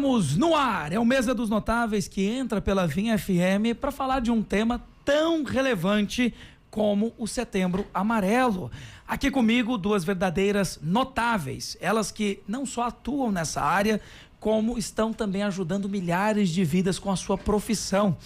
Estamos no ar, é o Mesa dos Notáveis que entra pela Vinha FM para falar de um tema tão relevante como o Setembro Amarelo. Aqui comigo, duas verdadeiras notáveis, elas que não só atuam nessa área, como estão também ajudando milhares de vidas com a sua profissão,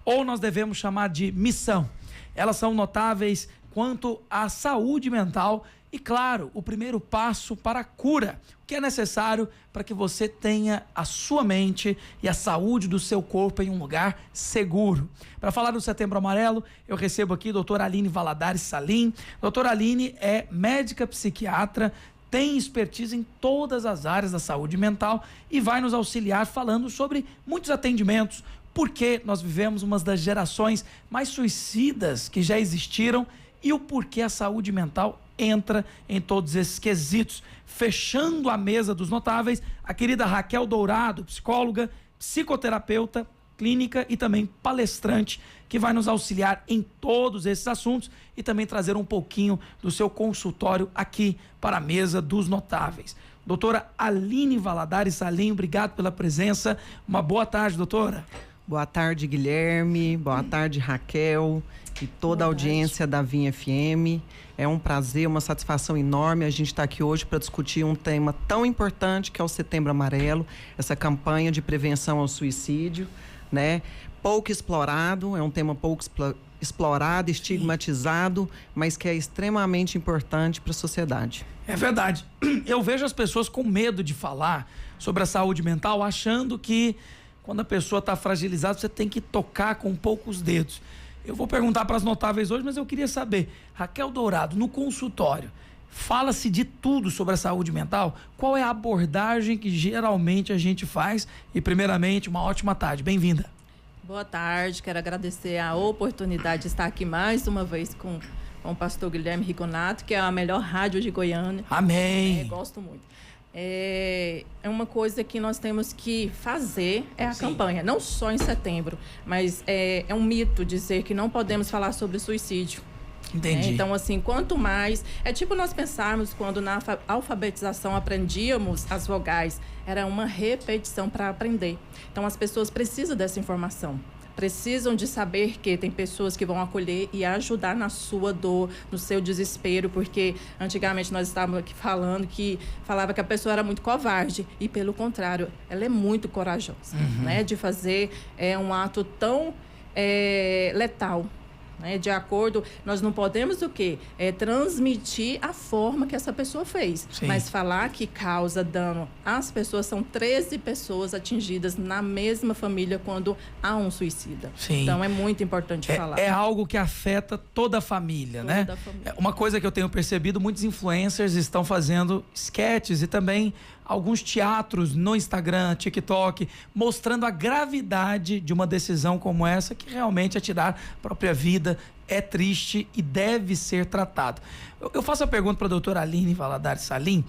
ou nós devemos chamar de missão. Elas são notáveis quanto à saúde mental e, claro, o primeiro passo para a cura, o que é necessário para que você tenha a sua mente e a saúde do seu corpo em um lugar seguro. Para falar do Setembro Amarelo, eu recebo aqui a doutora Aline Valadares Salim. Doutora Aline é médica psiquiatra, tem expertise em todas as áreas da saúde mental e vai nos auxiliar falando sobre muitos atendimentos, porque nós vivemos uma das gerações mais suicidas que já existiram e o porquê a saúde mental entra em todos esses quesitos. Fechando a mesa dos notáveis, a querida Raquel Dourado, psicóloga, psicoterapeuta, clínica e também palestrante, que vai nos auxiliar em todos esses assuntos e também trazer um pouquinho do seu consultório aqui para a mesa dos notáveis. Doutora Aline Valadares Salim, obrigado pela presença. Uma boa tarde, doutora. Boa tarde, Guilherme. Boa tarde, Raquel e toda a audiência da Vinha FM. É um prazer, uma satisfação enorme a gente estar aqui hoje para discutir um tema tão importante que é o Setembro Amarelo, essa campanha de prevenção ao suicídio, né? Pouco explorado, é um tema pouco explorado, estigmatizado, mas que é extremamente importante para a sociedade. É verdade. Eu vejo as pessoas com medo de falar sobre a saúde mental, achando que quando a pessoa está fragilizada, você tem que tocar com poucos dedos. Eu vou perguntar para as notáveis hoje, mas eu queria saber, Raquel Dourado, no consultório, fala-se de tudo sobre a saúde mental? Qual é a abordagem que geralmente a gente faz? E primeiramente, uma ótima tarde, bem-vinda. Boa tarde, quero agradecer a oportunidade de estar aqui mais uma vez com o pastor Guilherme Riconato, que é a melhor rádio de Goiânia. Amém. Gosto muito. É uma coisa que nós temos que fazer, a campanha, não só em setembro, mas é um mito dizer que não podemos falar sobre suicídio. Entendi. Então, assim, quanto mais... É tipo nós pensarmos quando na alfabetização aprendíamos as vogais, era uma repetição para aprender. Então, as pessoas precisam dessa informação. Precisam de saber que tem pessoas que vão acolher e ajudar na sua dor, no seu desespero, porque antigamente nós estávamos aqui falava que a pessoa era muito covarde e, pelo contrário, ela é muito corajosa, né, de fazer um ato tão letal. De acordo, nós não podemos o quê? Transmitir a forma que essa pessoa fez. Sim. Mas falar que causa dano às pessoas, são 13 pessoas atingidas na mesma família quando há um suicida. Sim. Então é muito importante falar. É algo que afeta toda a família, né? Toda a família. Uma coisa que eu tenho percebido, muitos influencers estão fazendo sketches e também alguns teatros no Instagram, TikTok, mostrando a gravidade de uma decisão como essa, que realmente é tirar a própria vida, é triste e deve ser tratado. Eu faço a pergunta para a doutora Aline Valadares Salim,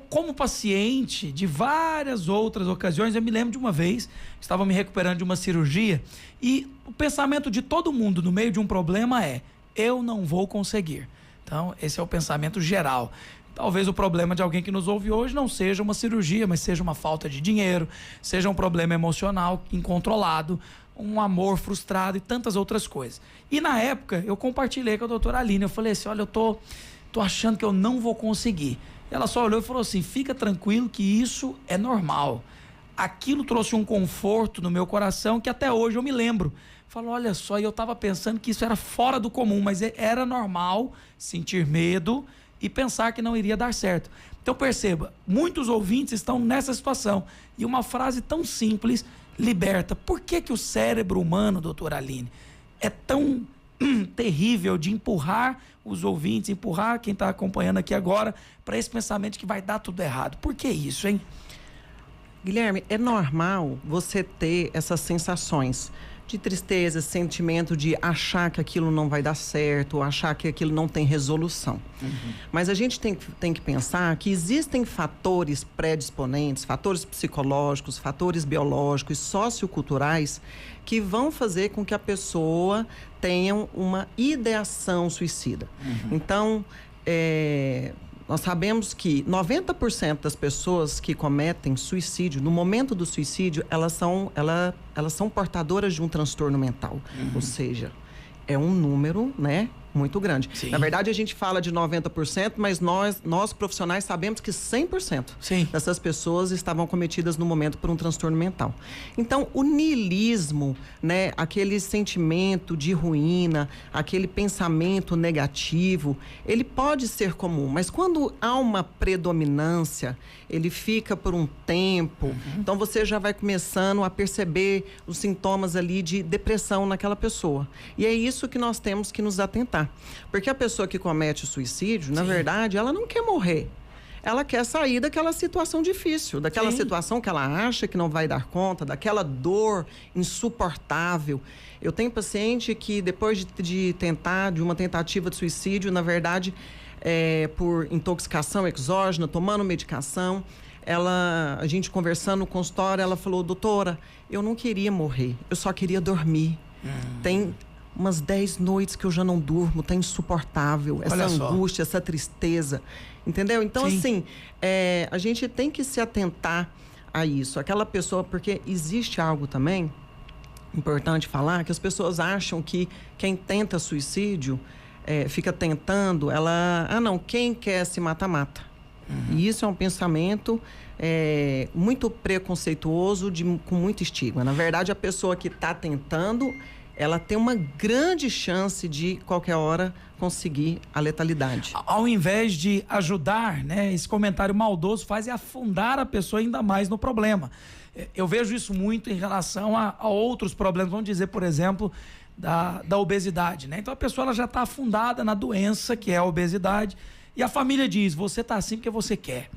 como paciente de várias outras ocasiões, eu me lembro de uma vez, estava me recuperando de uma cirurgia, e o pensamento de todo mundo no meio de um problema é: eu não vou conseguir. Então, esse é o pensamento geral. Talvez o problema de alguém que nos ouve hoje não seja uma cirurgia, mas seja uma falta de dinheiro, seja um problema emocional incontrolado, um amor frustrado e tantas outras coisas. E na época, eu compartilhei com a doutora Aline, eu falei assim: olha, eu tô achando que eu não vou conseguir. Ela só olhou e falou assim: fica tranquilo que isso é normal. Aquilo trouxe um conforto no meu coração que até hoje eu me lembro. Falou: olha só, e eu estava pensando que isso era fora do comum, mas era normal sentir medo e pensar que não iria dar certo. Então perceba, muitos ouvintes estão nessa situação. E uma frase tão simples liberta. Por que o cérebro humano, doutora Aline, é tão terrível de empurrar os ouvintes, empurrar quem está acompanhando aqui agora para esse pensamento de que vai dar tudo errado? Por que isso, hein? Guilherme, é normal você ter essas sensações de tristeza, sentimento de achar que aquilo não vai dar certo, achar que aquilo não tem resolução. Mas a gente tem que pensar que existem fatores predisponentes, fatores psicológicos, fatores biológicos, socioculturais, que vão fazer com que a pessoa tenha uma ideação suicida. Então, Nós sabemos que 90% das pessoas que cometem suicídio, no momento do suicídio, elas são portadoras de um transtorno mental. Ou seja, é um número, né, muito grande. Sim. Na verdade, a gente fala de 90%, mas nós profissionais sabemos que 100% Sim. dessas pessoas estavam cometidas no momento por um transtorno mental. Então, o niilismo, né, aquele sentimento de ruína, aquele pensamento negativo, ele pode ser comum, mas quando há uma predominância, ele fica por um tempo, então você já vai começando a perceber os sintomas ali de depressão naquela pessoa. E é isso que nós temos que nos atentar. Porque a pessoa que comete o suicídio, na verdade, ela não quer morrer. Ela quer sair daquela situação difícil, daquela situação que ela acha que não vai dar conta, daquela dor insuportável. Eu tenho paciente que depois de uma tentativa de suicídio, na verdade, por intoxicação exógena, tomando medicação, a gente conversando no consultório, ela falou: doutora, eu não queria morrer, eu só queria dormir. Tem umas 10 noites que eu já não durmo, tá insuportável, essa angústia, essa tristeza, entendeu? Então, assim, a gente tem que se atentar a isso. Aquela pessoa, porque existe algo também importante falar, que as pessoas acham que quem tenta suicídio, fica tentando, quem quer se mata, mata. E isso é um pensamento muito preconceituoso, com muito estigma. Na verdade, a pessoa que está tentando, ela tem uma grande chance de, qualquer hora, conseguir a letalidade. Ao invés de ajudar, né, esse comentário maldoso faz afundar a pessoa ainda mais no problema. Eu vejo isso muito em relação a outros problemas. Vamos dizer, por exemplo, da obesidade, né? Então, a pessoa ela já está afundada na doença, que é a obesidade, e a família diz: você está assim porque você quer.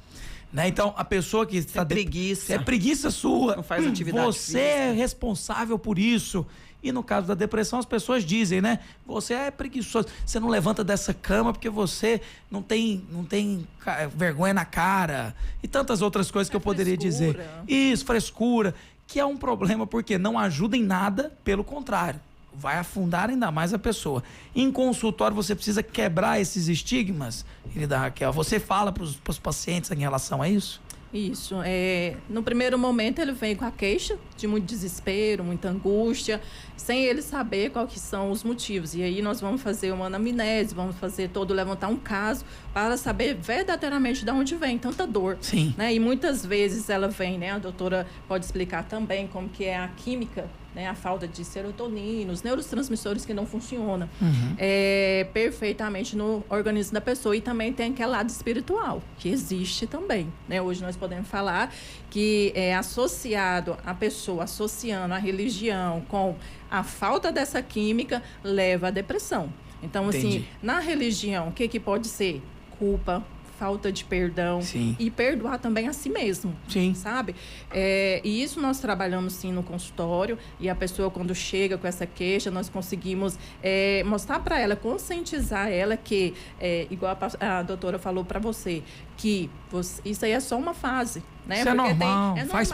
Né? Então, a pessoa que está... preguiça. É preguiça sua. Não faz atividade Você física. é responsável por isso. E no caso da depressão, as pessoas dizem, né? Você é preguiçoso. Você não levanta dessa cama porque você não tem vergonha na cara. E tantas outras coisas que eu poderia dizer. Isso, frescura. Que é um problema porque não ajuda em nada, pelo contrário. Vai afundar ainda mais a pessoa. Em consultório, você precisa quebrar esses estigmas, querida Raquel. Você fala para os pacientes em relação a isso? Isso. No primeiro momento, ele vem com a queixa de muito desespero, muita angústia, sem ele saber quais que são os motivos. E aí nós vamos fazer uma anamnese, vamos levantar um caso para saber verdadeiramente de onde vem tanta dor. Sim. Né? E muitas vezes ela vem, né? A doutora pode explicar também como que é a química, né? A falta de serotonina, os neurotransmissores que não funcionam perfeitamente no organismo da pessoa. E também tem aquele lado espiritual, que existe também, né? Hoje nós podemos falar que é associado a pessoa, associando a religião com a falta dessa química, leva à depressão. Então, assim, na religião, o que pode ser? Culpa, falta de perdão. Sim. E perdoar também a si mesmo. Sim. Sabe? E isso nós trabalhamos sim no consultório, e a pessoa, quando chega com essa queixa, nós conseguimos mostrar para ela, conscientizar ela que, igual a doutora falou para você, que isso aí é só uma fase. Né? Isso é normal, faz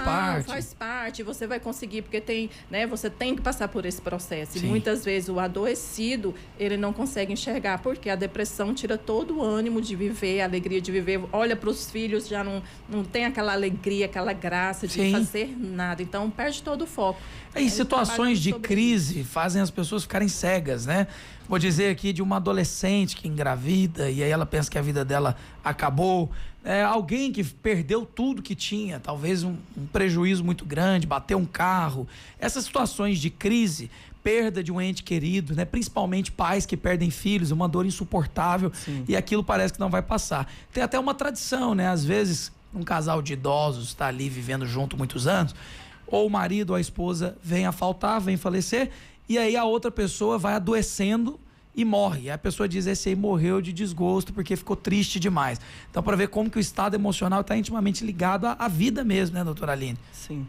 parte, você vai conseguir, porque você tem que passar por esse processo. Sim. E muitas vezes o adoecido, ele não consegue enxergar, porque a depressão tira todo o ânimo de viver, a alegria de viver, olha para os filhos, já não tem aquela alegria, aquela graça de fazer nada, então perde todo o foco. E situações de crise fazem as pessoas ficarem cegas, né? Vou dizer aqui de uma adolescente que engravida e aí ela pensa que a vida dela acabou. Alguém que perdeu tudo que tinha, talvez um prejuízo muito grande, bateu um carro. Essas situações de crise, perda de um ente querido, né? Principalmente pais que perdem filhos, uma dor insuportável. Sim. E aquilo parece que não vai passar. Tem até uma tradição, né? Às vezes um casal de idosos está ali vivendo junto muitos anos, ou o marido ou a esposa vem a faltar, vem falecer, e aí a outra pessoa vai adoecendo e morre. E a pessoa diz: esse aí morreu de desgosto porque ficou triste demais. Então, para ver como que o estado emocional está intimamente ligado à vida mesmo, né, doutora Aline? Sim.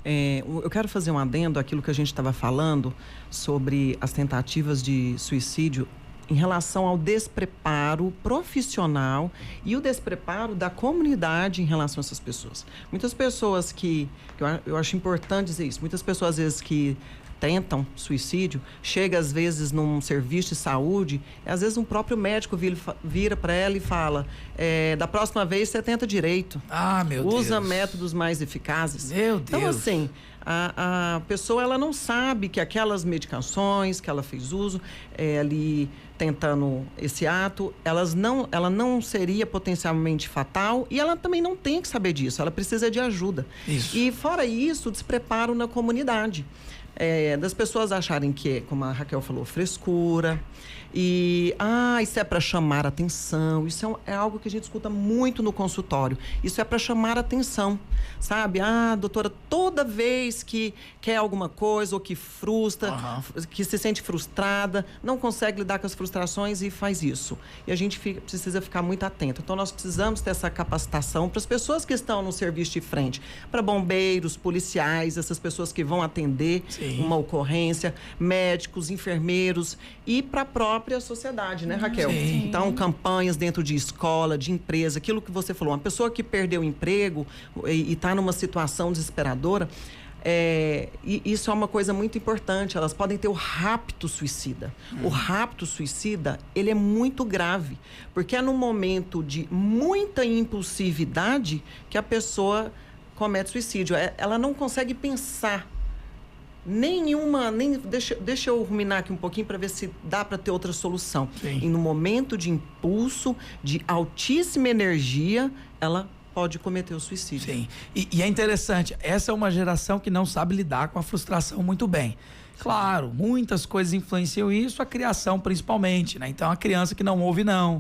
Eu quero fazer um adendo àquilo que a gente estava falando sobre as tentativas de suicídio em relação ao despreparo profissional e o despreparo da comunidade em relação a essas pessoas. Muitas pessoas eu acho importante dizer isso, muitas pessoas às vezes que tentam suicídio, chega às vezes num serviço de saúde, às vezes um próprio médico vira para ela e fala, da próxima vez você tenta direito. Meu Deus. Usa métodos mais eficazes. Meu Deus. Então, assim, a pessoa ela não sabe que aquelas medicações que ela fez uso ali tentando esse ato, ela não seria potencialmente fatal e ela também não tem que saber disso, ela precisa de ajuda. Isso. E fora isso, o despreparo na comunidade. Das pessoas acharem que, como a Raquel falou, frescura e isso é para chamar atenção. Isso é algo que a gente escuta muito no consultório. Isso é para chamar atenção, sabe? Doutora, toda vez que quer alguma coisa ou que frustra, que se sente frustrada, não consegue lidar com as frustrações e faz isso. E a gente precisa ficar muito atento. Então nós precisamos ter essa capacitação para as pessoas que estão no serviço de frente, para bombeiros, policiais, essas pessoas que vão atender uma ocorrência, médicos, enfermeiros e para a própria sociedade, né, Raquel? Sim. Então, campanhas dentro de escola, de empresa, aquilo que você falou, uma pessoa que perdeu o emprego e está numa situação desesperadora, e isso é uma coisa muito importante, elas podem ter o rapto suicida. O rapto suicida, ele é muito grave, porque é no momento de muita impulsividade que a pessoa comete suicídio. Ela não consegue pensar deixa eu ruminar aqui um pouquinho para ver se dá para ter outra solução. Sim. E no momento de impulso, de altíssima energia, ela pode cometer o suicídio. Sim. E é interessante, essa é uma geração que não sabe lidar com a frustração muito bem. Claro, muitas coisas influenciam isso, a criação principalmente, né? Então, a criança que não ouve, não.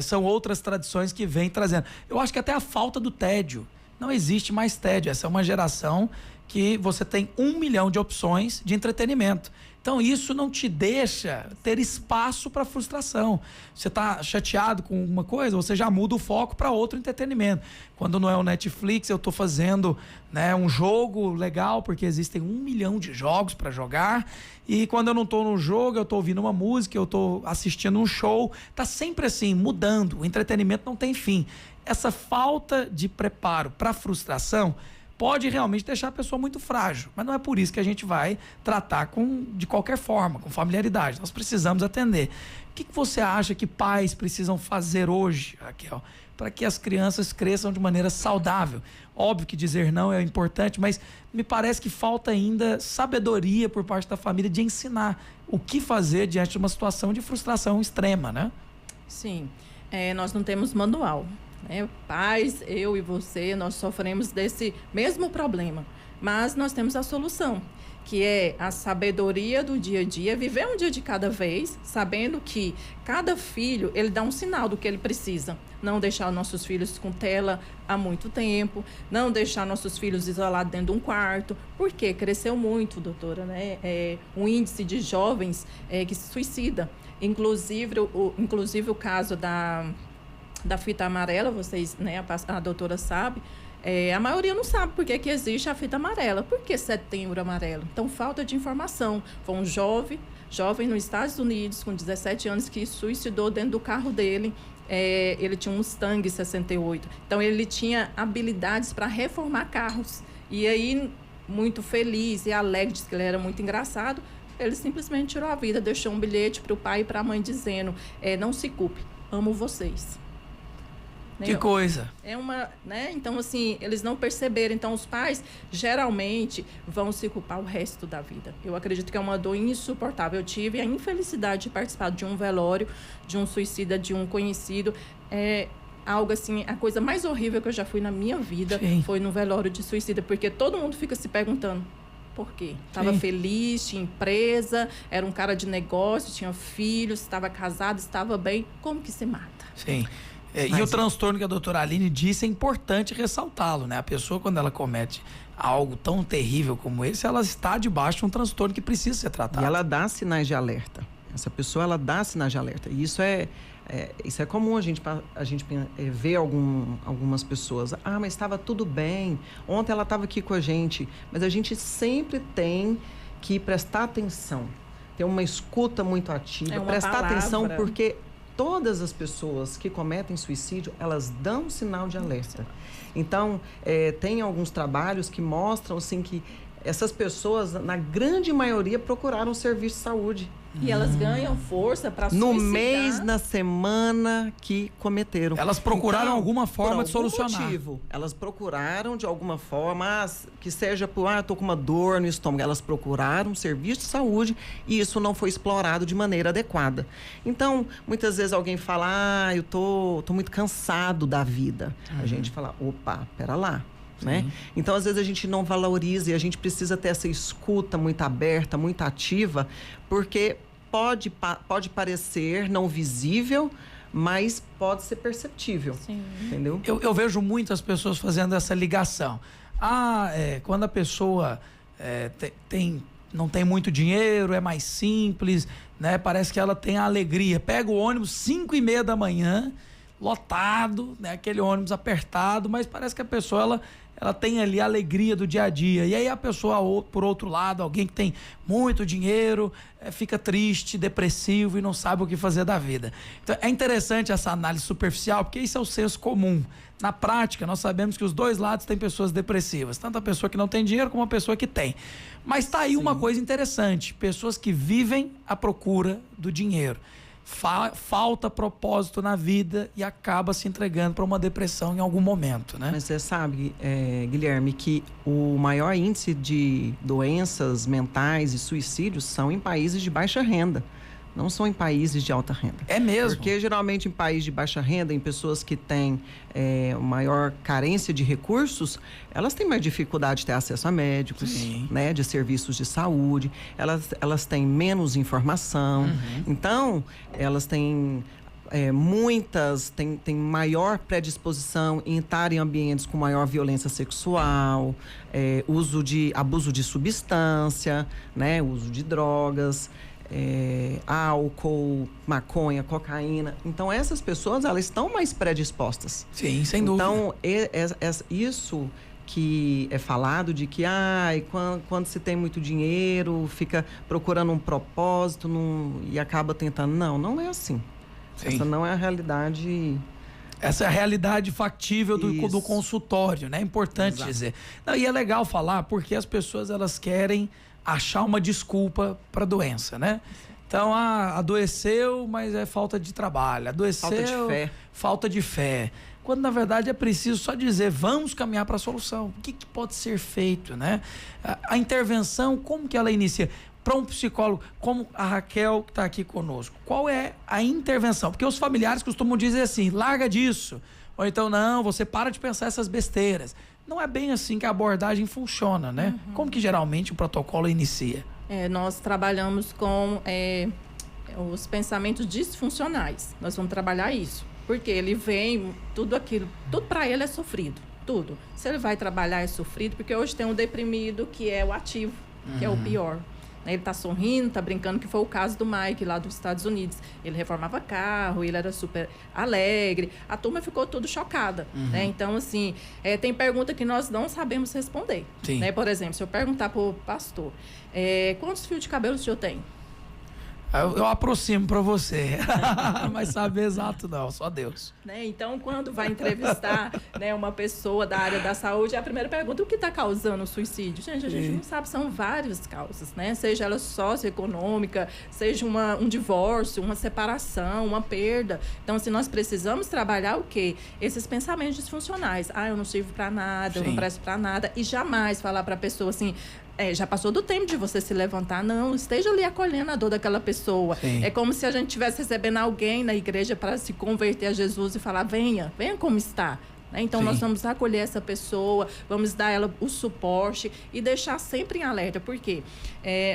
São outras tradições que vêm trazendo. Eu acho que até a falta do tédio. Não existe mais tédio. Essa é uma geração que você tem 1 milhão de opções de entretenimento. Então, isso não te deixa ter espaço para frustração. Você está chateado com uma coisa, você já muda o foco para outro entretenimento. Quando não é o Netflix, eu estou fazendo, né, um jogo legal, porque existem 1 milhão de jogos para jogar. E quando eu não estou no jogo, eu estou ouvindo uma música, eu estou assistindo um show. Está sempre assim, mudando. O entretenimento não tem fim. Essa falta de preparo para a frustração pode realmente deixar a pessoa muito frágil, mas não é por isso que a gente vai tratar de qualquer forma, com familiaridade. Nós precisamos atender. O que você acha que pais precisam fazer hoje, Raquel, para que as crianças cresçam de maneira saudável? Óbvio que dizer não é importante, mas me parece que falta ainda sabedoria por parte da família de ensinar o que fazer diante de uma situação de frustração extrema, né? Sim, nós não temos manual. Pais, eu e você, nós sofremos desse mesmo problema, mas nós temos a solução, que é a sabedoria do dia a dia, viver um dia de cada vez, sabendo que cada filho, ele dá um sinal do que ele precisa. Não deixar nossos filhos com tela há muito tempo, não deixar nossos filhos isolados dentro de um quarto, porque cresceu muito, doutora, né? O índice de jovens que se suicida. Inclusive o caso da fita amarela, vocês, né, a doutora sabe, a maioria não sabe por que existe a fita amarela. Por que Setembro Amarelo? Então, falta de informação. Foi um jovem nos Estados Unidos, com 17 anos, que suicidou dentro do carro dele. Ele tinha um Mustang 68. Então, ele tinha habilidades para reformar carros. E aí, muito feliz e alegre, disse que ele era muito engraçado, ele simplesmente tirou a vida, deixou um bilhete para o pai e para a mãe dizendo, não se culpe, amo vocês. Que coisa. Então, assim, eles não perceberam. Então, os pais, geralmente, vão se culpar o resto da vida. Eu acredito que é uma dor insuportável. Eu tive a infelicidade de participar de um velório, de um suicida, de um conhecido. Algo assim, a coisa mais horrível que eu já fui na minha vida. Sim. Foi no velório de suicida, porque todo mundo fica se perguntando por quê. Estava feliz, tinha empresa, era um cara de negócio, tinha filhos, estava casado, estava bem. Como que se mata? Sim. E o transtorno que a doutora Aline disse é importante ressaltá-lo, né? A pessoa, quando ela comete algo tão terrível como esse, ela está debaixo de um transtorno que precisa ser tratado. E ela dá sinais de alerta. Essa pessoa, ela dá sinais de alerta. E isso é comum a gente ver algumas pessoas. Mas estava tudo bem. Ontem ela estava aqui com a gente. Mas a gente sempre tem que prestar atenção. Ter uma escuta muito ativa. Prestar atenção, porque todas as pessoas que cometem suicídio, elas dão sinal de alerta. Então, tem alguns trabalhos que mostram assim, que essas pessoas, na grande maioria, procuraram serviço de saúde. E elas ganham força para suicidar. No mês, na semana que cometeram. Elas procuraram Então, alguma forma de por algum solucionar. motivo, elas procuraram de alguma forma, que seja por, tô com uma dor no estômago. Elas procuraram um serviço de saúde e isso não foi explorado de maneira adequada. Então, muitas vezes alguém fala, eu tô muito cansado da vida. A gente fala, opa, pera lá. Né? Então, às vezes, a gente não valoriza e a gente precisa ter essa escuta muito aberta, muito ativa, porque pode parecer não visível, mas pode ser perceptível. Sim. Entendeu? Eu vejo muitas pessoas fazendo essa ligação. Quando a pessoa não tem muito dinheiro, é mais simples, né? Parece que ela tem a alegria. Pega o ônibus 5:30 da manhã, lotado, né? Aquele ônibus apertado, mas parece que a pessoa ela tem ali a alegria do dia a dia. E aí a pessoa, por outro lado, alguém que tem muito dinheiro, fica triste, depressivo e não sabe o que fazer da vida. Então é interessante essa análise superficial, porque isso é o senso comum. Na prática, nós sabemos que os dois lados têm pessoas depressivas, tanto a pessoa que não tem dinheiro como a pessoa que tem. Mas tá aí uma coisa interessante, pessoas que vivem à procura do dinheiro. Falta propósito na vida e acaba se entregando para uma depressão em algum momento, né? Mas você sabe, Guilherme, que o maior índice de doenças mentais e suicídios são em países de baixa renda, não são em países de alta renda. É mesmo? Porque geralmente em países de baixa renda, em pessoas que têm maior carência de recursos, elas têm mais dificuldade de ter acesso a médicos, né, de serviços de saúde, elas têm menos informação, então elas têm têm maior predisposição em estar em ambientes com maior violência sexual, abuso de substância, né, uso de drogas, álcool, maconha, cocaína. Então, essas pessoas, elas estão mais predispostas. Sim, sem dúvida. Então, isso que é falado de que quando se tem muito dinheiro, fica procurando um propósito e acaba tentando. Não é assim. Sim. Essa não é a realidade. Essa é a realidade factível do consultório, né? É importante dizer. Não, e é legal falar porque as pessoas, elas querem achar uma desculpa para a doença, né? Então, adoeceu, mas é falta de trabalho. Adoeceu, falta de fé. Quando, na verdade, é preciso só dizer, vamos caminhar para a solução. O que pode ser feito, né? A intervenção, como que ela inicia? Para um psicólogo, como a Raquel que está aqui conosco, qual é a intervenção? Porque os familiares costumam dizer assim, larga disso. Ou então, não, você para de pensar essas besteiras. Não é bem assim que a abordagem funciona, né? Como que geralmente o protocolo inicia? Nós trabalhamos com os pensamentos disfuncionais. Nós vamos trabalhar isso. Porque ele vem, tudo para ele é sofrido. Tudo. Se ele vai trabalhar é sofrido, porque hoje tem um deprimido que é o ativo, que é o pior. Ele está sorrindo, está brincando, que foi o caso do Mike lá dos Estados Unidos. Ele reformava carro, ele era super alegre. A turma ficou tudo chocada. Né? Então, assim, tem pergunta que nós não sabemos responder. Né? Por exemplo, se eu perguntar para o pastor, quantos fios de cabelo o senhor tem? Eu aproximo para você, mas saber exato não, só Deus. Né? Então, quando vai entrevistar uma pessoa da área da saúde, a primeira pergunta, o que está causando o suicídio? Gente, a gente não sabe, são várias causas, né? Seja ela socioeconômica, seja um divórcio, uma separação, uma perda. Então, assim, nós precisamos trabalhar o quê? Esses pensamentos disfuncionais. Eu não sirvo para nada, eu não presto para nada. E jamais falar para a pessoa assim, já passou do tempo de você se levantar. Não, esteja ali acolhendo a dor daquela pessoa. É como se a gente estivesse recebendo alguém na igreja para se converter a Jesus e falar, venha como está. Então, nós vamos acolher essa pessoa, vamos dar ela o suporte e deixar sempre em alerta. Por quê?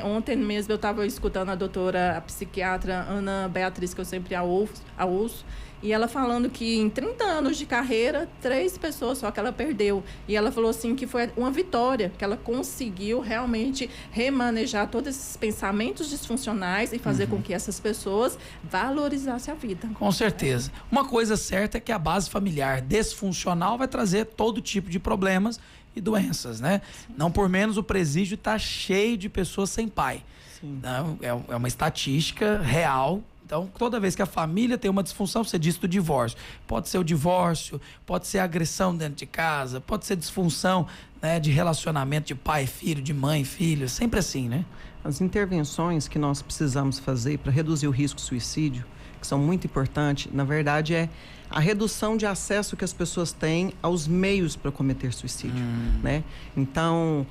Ontem mesmo eu estava escutando a doutora, a psiquiatra Ana Beatriz, que eu sempre a ouço, e ela falando que em 30 anos de carreira, 3 pessoas só que ela perdeu. E ela falou assim que foi uma vitória, que ela conseguiu realmente remanejar todos esses pensamentos disfuncionais e fazer com que essas pessoas valorizassem a vida. Com certeza. Uma coisa certa é que a base familiar disfuncional vai trazer todo tipo de problemas e doenças, né? Não por menos o presídio está cheio de pessoas sem pai. Não, é uma estatística real. Então, toda vez que a família tem uma disfunção, você disse do divórcio. Pode ser o divórcio, pode ser agressão dentro de casa, pode ser disfunção né, de relacionamento de pai e filho, de mãe e filho, sempre assim, né? As intervenções que nós precisamos fazer para reduzir o risco de suicídio, que são muito importantes, na verdade é a redução de acesso que as pessoas têm aos meios para cometer suicídio, né? Então,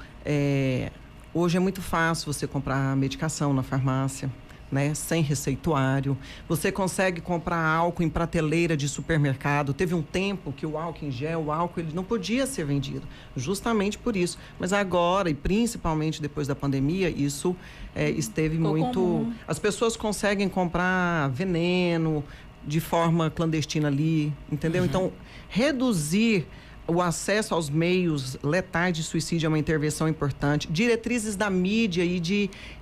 hoje é muito fácil você comprar medicação na farmácia, né, sem receituário. Você consegue comprar álcool em prateleira de supermercado. Teve um tempo que o álcool em gel, o álcool, ele não podia ser vendido, justamente por isso. Mas agora, e principalmente depois da pandemia, isso esteve muito... comum. As pessoas conseguem comprar veneno de forma clandestina ali, entendeu? Então, reduzir o acesso aos meios letais de suicídio é uma intervenção importante. Diretrizes da mídia e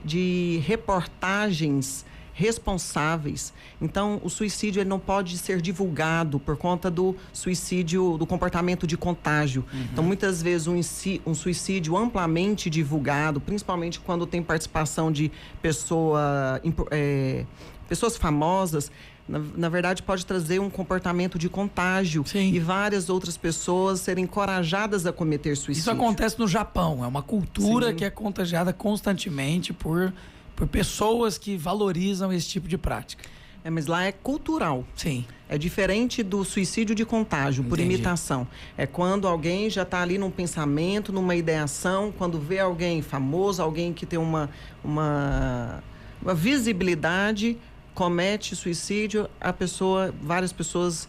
de reportagens responsáveis. Então, o suicídio ele não pode ser divulgado por conta do suicídio, do comportamento de contágio. Então, muitas vezes, um suicídio amplamente divulgado, principalmente quando tem participação de pessoas famosas, na verdade, pode trazer um comportamento de contágio. Sim. E várias outras pessoas serem encorajadas a cometer suicídio. Isso acontece no Japão. É uma cultura Sim. que é contagiada constantemente por pessoas que valorizam esse tipo de prática. Mas lá é cultural. Sim. É diferente do suicídio de contágio, por imitação. É quando alguém já está ali num pensamento, numa ideação, quando vê alguém famoso, alguém que tem uma visibilidade, comete suicídio, várias pessoas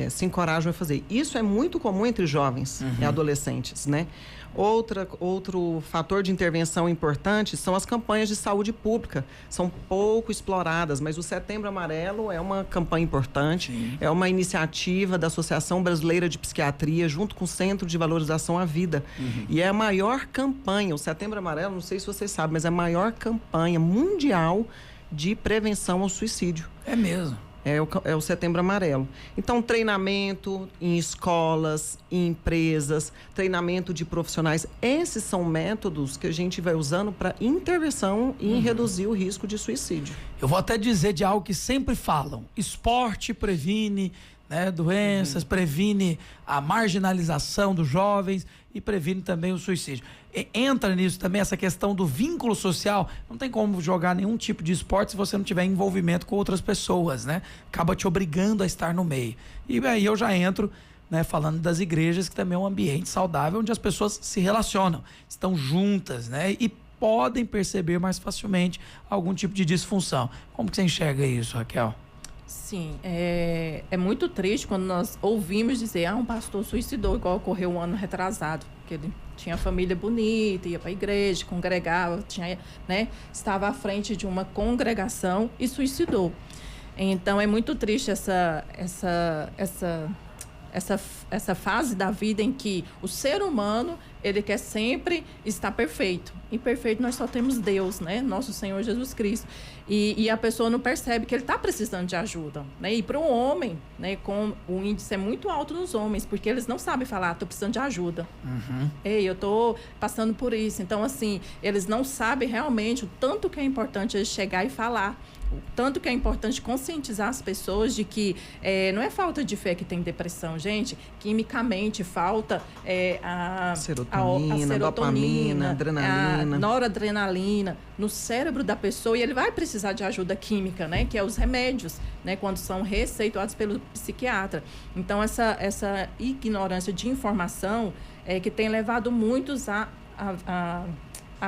se encorajam a fazer. Isso é muito comum entre jovens e adolescentes, né? Outro fator de intervenção importante são as campanhas de saúde pública. São pouco exploradas, mas o Setembro Amarelo é uma campanha importante. Sim. É uma iniciativa da Associação Brasileira de Psiquiatria, junto com o Centro de Valorização à Vida. E é a maior campanha, o Setembro Amarelo, não sei se vocês sabem, mas é a maior campanha mundial de prevenção ao suicídio. É mesmo? É o Setembro Amarelo. Então, treinamento em escolas, em empresas, treinamento de profissionais. Esses são métodos que a gente vai usando para intervenção e reduzir o risco de suicídio. Eu vou até dizer de algo que sempre falam. Esporte previne, né, doenças, previne a marginalização dos jovens e previne também o suicídio. Entra nisso também essa questão do vínculo social. Não tem como jogar nenhum tipo de esporte se você não tiver envolvimento com outras pessoas, né? Acaba te obrigando a estar no meio. E aí eu já entro, né, falando das igrejas, que também é um ambiente saudável onde as pessoas se relacionam, estão juntas, né? E podem perceber mais facilmente algum tipo de disfunção. Como que você enxerga isso, Raquel? Sim, é muito triste quando nós ouvimos dizer um pastor suicidou, igual ocorreu um ano retrasado, que ele tinha família bonita, ia para a igreja, congregava, estava à frente de uma congregação e suicidou. Então, é muito triste essa fase da vida em que o ser humano, ele quer sempre estar perfeito. E perfeito nós só temos Deus, né? Nosso Senhor Jesus Cristo. E a pessoa não percebe que ele está precisando de ajuda, né? E para um homem, né, com o índice é muito alto nos homens, porque eles não sabem falar, estou precisando de ajuda. Ei, eu estou passando por isso. Então, assim, eles não sabem realmente o tanto que é importante eles chegar e falar. O tanto que é importante conscientizar as pessoas de que não é falta de fé que tem depressão, gente. Quimicamente falta a serotonina, dopamina, adrenalina, a noradrenalina no cérebro da pessoa, e ele vai precisar de ajuda química, né? Que é os remédios, né? Quando são receituados pelo psiquiatra. Então, essa ignorância de informação que tem levado muitos à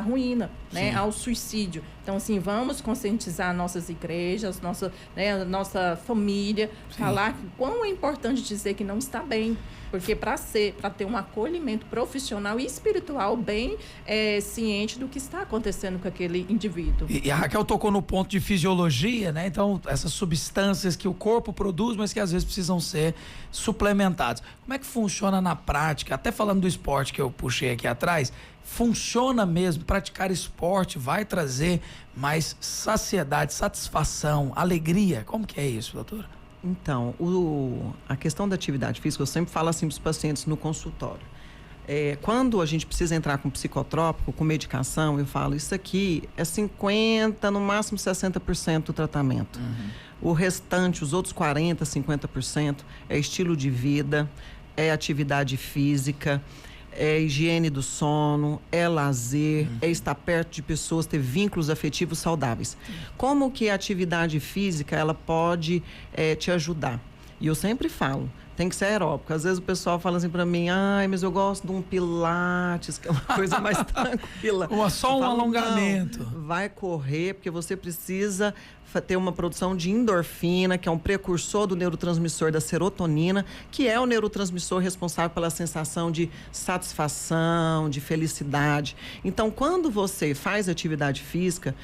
ruína, né? Ao suicídio. Então, assim, vamos conscientizar nossas igrejas, nossa família, falar quão é importante dizer que não está bem. Porque para ter um acolhimento profissional e espiritual bem ciente do que está acontecendo com aquele indivíduo. E a Raquel tocou no ponto de fisiologia, né? Então, essas substâncias que o corpo produz, mas que às vezes precisam ser suplementadas. Como é que funciona na prática? Até falando do esporte que eu puxei aqui atrás, funciona mesmo? Praticar esporte vai trazer mais saciedade, satisfação, alegria? Como que é isso, doutora? Então, a questão da atividade física, eu sempre falo assim para os pacientes no consultório. Quando a gente precisa entrar com psicotrópico, com medicação, eu falo, isso aqui é 50%, no máximo 60% do tratamento. O restante, os outros 40%, 50% é estilo de vida, é atividade física, é higiene do sono, é lazer, é estar perto de pessoas, ter vínculos afetivos saudáveis. Como que a atividade física, ela pode te ajudar? E eu sempre falo, tem que ser aeróbico. Às vezes o pessoal fala assim pra mim, mas eu gosto de um pilates, que é uma coisa mais tranquila. Ou só um alongamento. Não, vai correr, porque você precisa ter uma produção de endorfina, que é um precursor do neurotransmissor da serotonina, que é o neurotransmissor responsável pela sensação de satisfação, de felicidade. Então, quando você faz atividade física,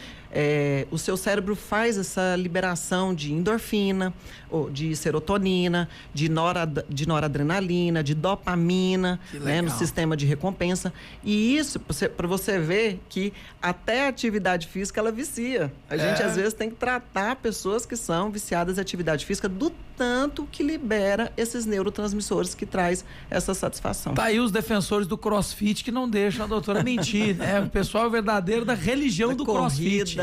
o seu cérebro faz essa liberação de endorfina, ou de serotonina, de noradrenalina, de dopamina, né, no sistema de recompensa. E isso, para você ver que até a atividade física, ela vicia. A gente, às vezes, tem que tratar pessoas que são viciadas em atividade física do tanto que libera esses neurotransmissores que traz essa satisfação. Tá aí os defensores do CrossFit que não deixam a doutora mentir, né? O pessoal verdadeiro da religião do CrossFit.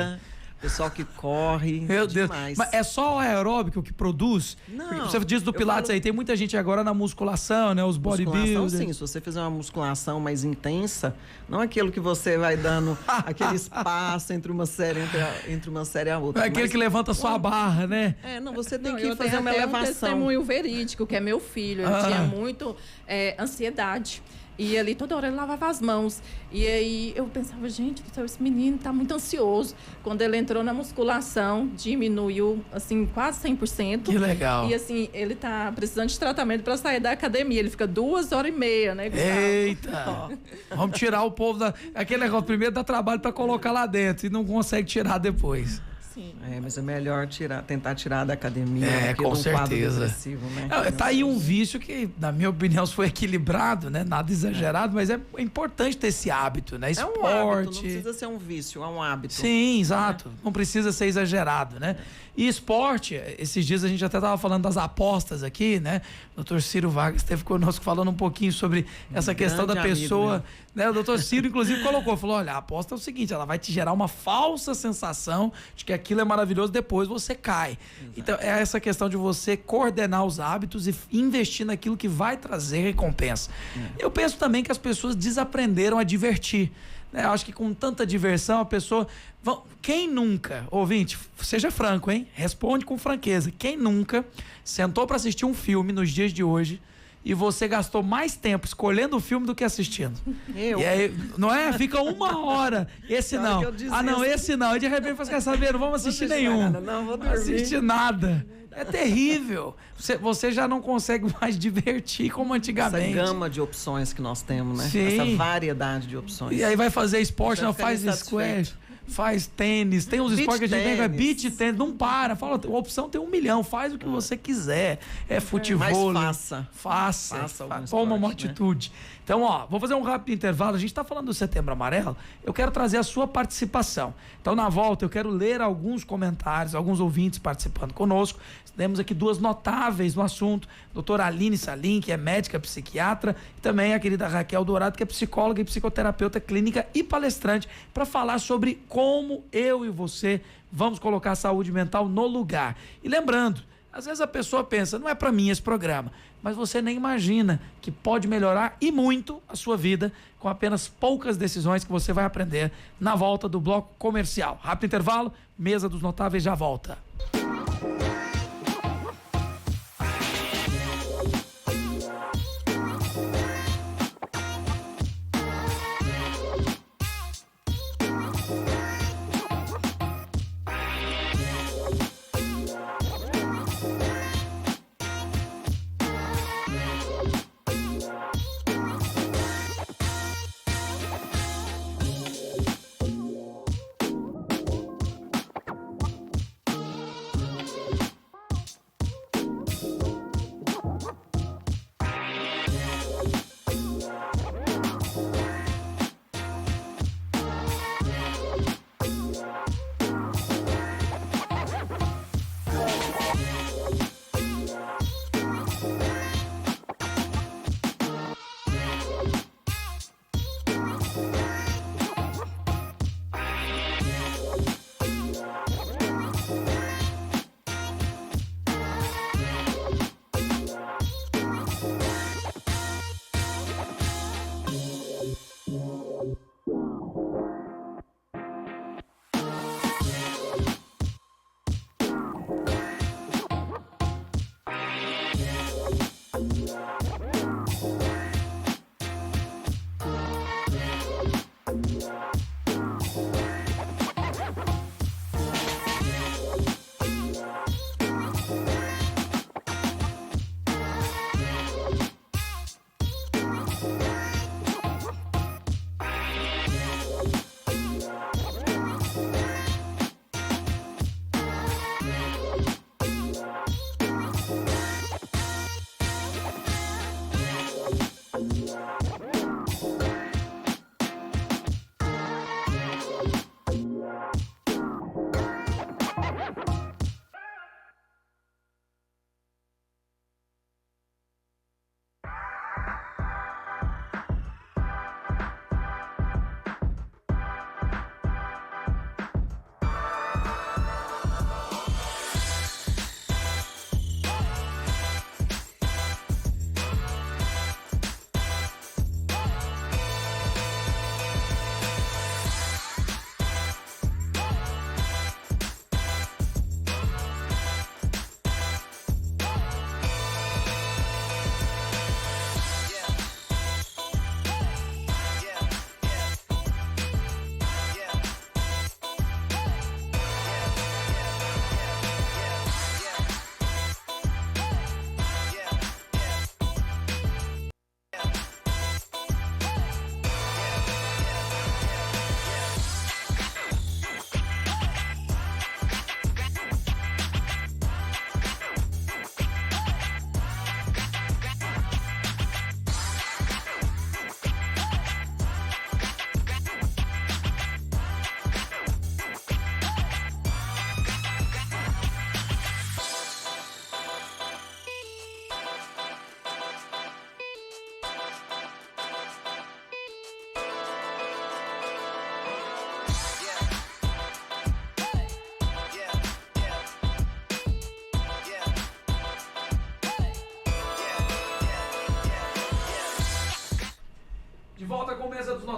Pessoal que corre. Meu Deus. Demais. Mas é só o aeróbico que produz? Não. Você diz do Pilates aí, tem muita gente agora na musculação, né? Os bodybuilders. Sim, se você fizer uma musculação mais intensa, não aquilo que você vai dando aquele espaço entre uma série e a outra. É aquele que levanta sua barra, né? Não, você tem que fazer uma elevação. Um testemunho verídico, que é meu filho. Ele tinha muito ansiedade. E ali, toda hora, ele lavava as mãos. E aí, eu pensava, gente do céu, esse menino tá muito ansioso. Quando ele entrou na musculação, diminuiu, assim, quase 100%. Que legal. E, assim, ele tá precisando de tratamento para sair da academia. Ele fica 2h30, né, Gustavo? Eita! Vamos tirar o povo da... Aquele negócio, primeiro dá trabalho para colocar lá dentro e não consegue tirar depois. Sim. Mas é melhor tentar tirar da academia. Com certeza. Né? Tá aí um vício que, na minha opinião, foi equilibrado, né? Nada exagerado, mas é importante ter esse hábito, né? Esporte. É um hábito, não precisa ser um vício, é um hábito. Sim, exato. Não precisa ser exagerado, né? E esporte, esses dias a gente até estava falando das apostas aqui, né? O doutor Ciro Vargas esteve conosco falando um pouquinho sobre essa questão da pessoa. Amigo, né? O doutor Ciro, inclusive, falou, olha, a aposta é o seguinte, ela vai te gerar uma falsa sensação de que aquilo é maravilhoso, depois você cai. Exato. Então, é essa questão de você coordenar os hábitos e investir naquilo que vai trazer recompensa. Eu penso também que as pessoas desaprenderam a divertir. Eu acho que com tanta diversão, a pessoa... Quem nunca, ouvinte, seja franco, hein? Responde com franqueza. Quem nunca sentou para assistir um filme nos dias de hoje e você gastou mais tempo escolhendo o filme do que assistindo? Eu? E aí, não é? Fica 1 hora. Esse não. Esse não. E de repente você quer saber, não vamos assistir nenhum. Não vou dormir. Não assistir nada. É terrível. Você já não consegue mais divertir como antigamente. Essa gama de opções que nós temos, né? Sim. Essa variedade de opções. E aí vai fazer esporte, não faz squash, faz tênis. Tem uns esportes que a gente tem, beach tênis, não para. Fala, a opção tem 1 milhão, faz o que você quiser. É futebol. Mas faça toma uma atitude. Então, vou fazer um rápido intervalo. A gente está falando do Setembro Amarelo. Eu quero trazer a sua participação. Então, na volta, eu quero ler alguns comentários, alguns ouvintes participando conosco. Temos aqui 2 notáveis no assunto. Doutora Aline Salim, que é médica psiquiatra, e também a querida Raquel Dourado, que é psicóloga e psicoterapeuta clínica e palestrante, para falar sobre como eu e você vamos colocar a saúde mental no lugar. E lembrando, às vezes a pessoa pensa, não é para mim esse programa, mas você nem imagina que pode melhorar e muito a sua vida com apenas poucas decisões que você vai aprender na volta do bloco comercial. Rápido intervalo, Mesa dos Notáveis já volta.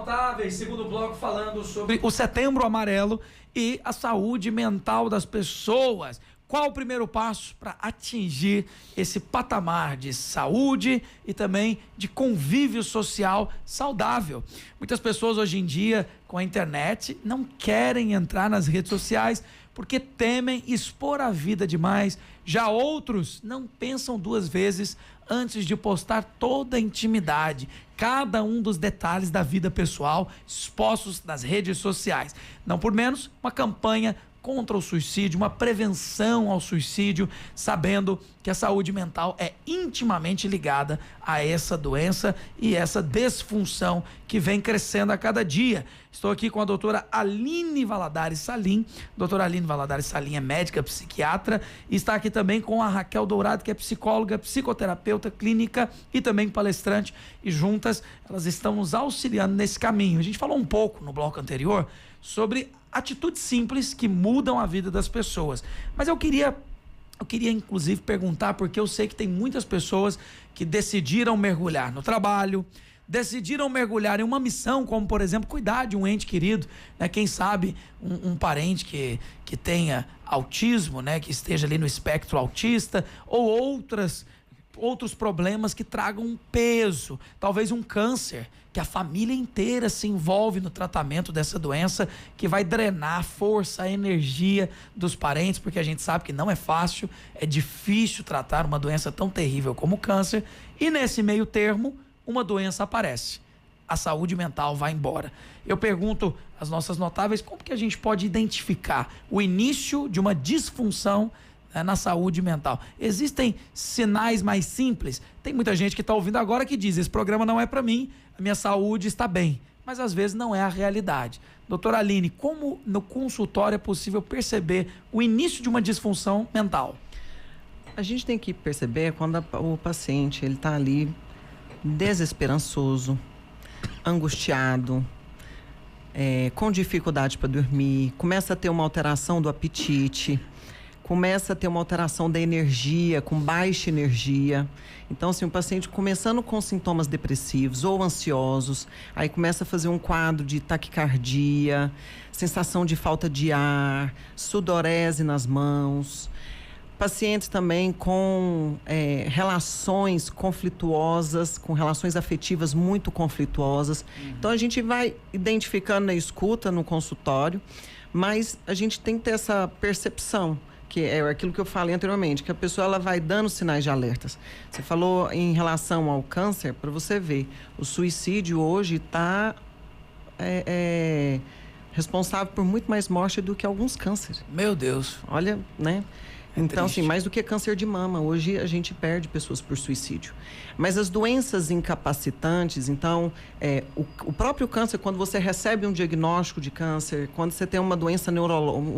Notáveis, segundo bloco falando sobre o Setembro Amarelo e a saúde mental das pessoas. Qual o primeiro passo para atingir esse patamar de saúde e também de convívio social saudável? Muitas pessoas hoje em dia, com a internet, não querem entrar nas redes sociais porque temem expor a vida demais. Já outros não pensam duas vezes antes de postar toda a intimidade, cada um dos detalhes da vida pessoal expostos nas redes sociais. Não por menos, uma campanha contra o suicídio, uma prevenção ao suicídio, sabendo que a saúde mental é intimamente ligada a essa doença e essa disfunção que vem crescendo a cada dia. Estou aqui com a doutora Aline Valadares Salim. Doutora Aline Valadares Salim é médica, psiquiatra, e está aqui também com a Raquel Dourado, que é psicóloga, psicoterapeuta clínica e também palestrante, e juntas elas estão nos auxiliando nesse caminho. A gente falou um pouco no bloco anterior sobre atitudes simples que mudam a vida das pessoas. Mas eu queria inclusive perguntar, porque eu sei que tem muitas pessoas que decidiram mergulhar no trabalho, decidiram mergulhar em uma missão, como por exemplo, cuidar de um ente querido, né? Quem sabe um parente que tenha autismo, né? Que esteja ali no espectro autista, ou outros problemas que tragam um peso, talvez um câncer, que a família inteira se envolve no tratamento dessa doença, que vai drenar a força, a energia dos parentes, porque a gente sabe que não é fácil, é difícil tratar uma doença tão terrível como o câncer, e nesse meio termo, uma doença aparece. A saúde mental vai embora. Eu pergunto às nossas notáveis, como que a gente pode identificar o início de uma disfunção na saúde mental? Existem sinais mais simples? Tem muita gente que está ouvindo agora que diz, esse programa não é para mim, a minha saúde está bem, mas às vezes não é a realidade. Doutora Aline, como no consultório é possível perceber o início de uma disfunção mental? A gente tem que perceber quando o paciente ele está ali desesperançoso, angustiado, com dificuldade para dormir, começa a ter uma alteração do apetite, começa a ter uma alteração da energia, com baixa energia. Então, assim, o paciente começando com sintomas depressivos ou ansiosos, aí começa a fazer um quadro de taquicardia, sensação de falta de ar, sudorese nas mãos. Pacientes também com relações conflituosas, com relações afetivas muito conflituosas. Então, a gente vai identificando na escuta, no consultório, mas a gente tem que ter essa percepção, que é aquilo que eu falei anteriormente, que a pessoa ela vai dando sinais de alertas. Você falou em relação ao câncer, para você ver, o suicídio hoje está responsável por muito mais morte do que alguns cânceres. Meu Deus. Olha, né? Então, triste. assim, mais do que câncer de mama, hoje a gente perde pessoas por suicídio. Mas as doenças incapacitantes, então, o próprio câncer, quando você recebe um diagnóstico de câncer, quando você tem uma doença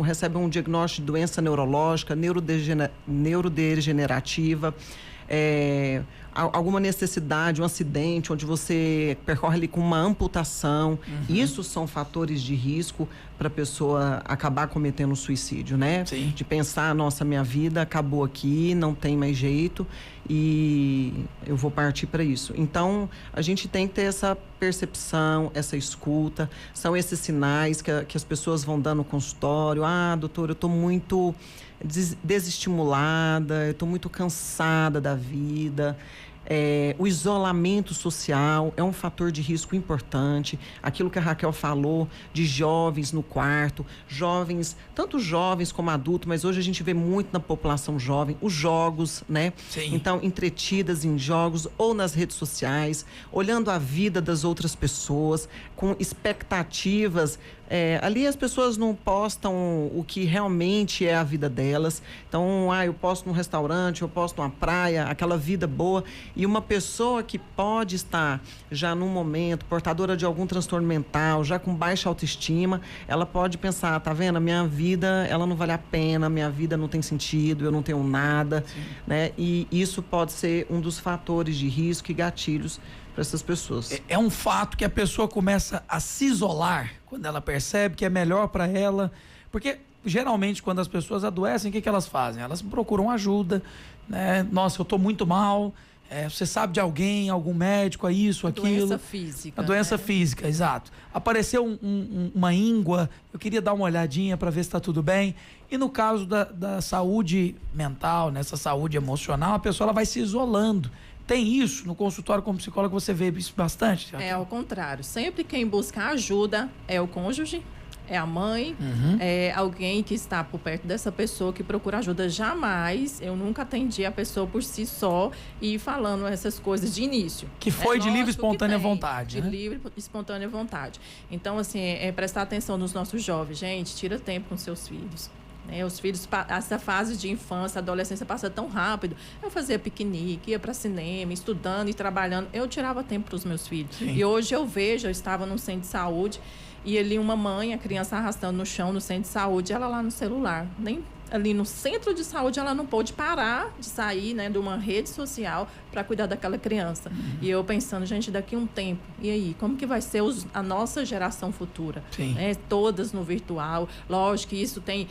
recebe um diagnóstico de doença neurológica, neurodegenerativa, alguma necessidade, um acidente, onde você percorre ali com uma amputação, isso são fatores de risco para a pessoa acabar cometendo suicídio, né? Sim. De pensar, nossa, minha vida acabou aqui, não tem mais jeito e eu vou partir para isso. Então, a gente tem que ter essa percepção, essa escuta, são esses sinais que as pessoas vão dando no consultório. Ah, doutor, eu estou muito desestimulada, eu estou muito cansada da vida. O isolamento social é um fator de risco importante. Aquilo que a Raquel falou de jovens no quarto, tanto jovens como adultos, mas hoje a gente vê muito na população jovem, os jogos, né? Sim. Então, entretidas em jogos ou nas redes sociais, olhando a vida das outras pessoas, com expectativas. Ali as pessoas não postam o que realmente é a vida delas. Então, eu posto num restaurante, eu posto numa praia, aquela vida boa. E uma pessoa que pode estar já num momento portadora de algum transtorno mental, já com baixa autoestima, ela pode pensar, tá vendo? A minha vida, ela não vale a pena, minha vida não tem sentido, eu não tenho nada, né? E isso pode ser um dos fatores de risco e gatilhos para essas pessoas. É um fato que a pessoa começa a se isolar quando ela percebe que é melhor para ela, porque geralmente quando as pessoas adoecem, o que elas fazem? Elas procuram ajuda, né? Nossa, eu estou muito mal, Você sabe de alguém, algum médico, isso, aquilo. Doença física. A doença né? física, exato. Apareceu uma íngua, eu queria dar uma olhadinha para ver se está tudo bem. E no caso da saúde mental, nessa saúde emocional, a pessoa ela vai se isolando. Tem isso no consultório como psicólogo, você vê isso bastante? É ao contrário. Sempre quem busca ajuda é o cônjuge, é a mãe, é alguém que está por perto dessa pessoa que procura ajuda. Jamais, eu nunca atendi a pessoa por si só e falando essas coisas de início. Que foi de livre e lógico que espontânea tem, vontade, de né? livre e espontânea vontade. Então, assim, prestar atenção nos nossos jovens. Gente, tira tempo com seus filhos. Os filhos, essa fase de infância, adolescência passa tão rápido. Eu fazia piquenique, ia para cinema, estudando e trabalhando. Eu tirava tempo para os meus filhos. Sim. E hoje eu vejo, eu estava num centro de saúde e ali uma mãe, a criança arrastando no chão no centro de saúde, ela lá no celular. Nem ali no centro de saúde ela não pôde parar de sair, né, de uma rede social para cuidar daquela criança. E eu pensando, gente, daqui a um tempo, e aí, como que vai ser a nossa geração futura? Sim. Todas no virtual. Lógico que isso tem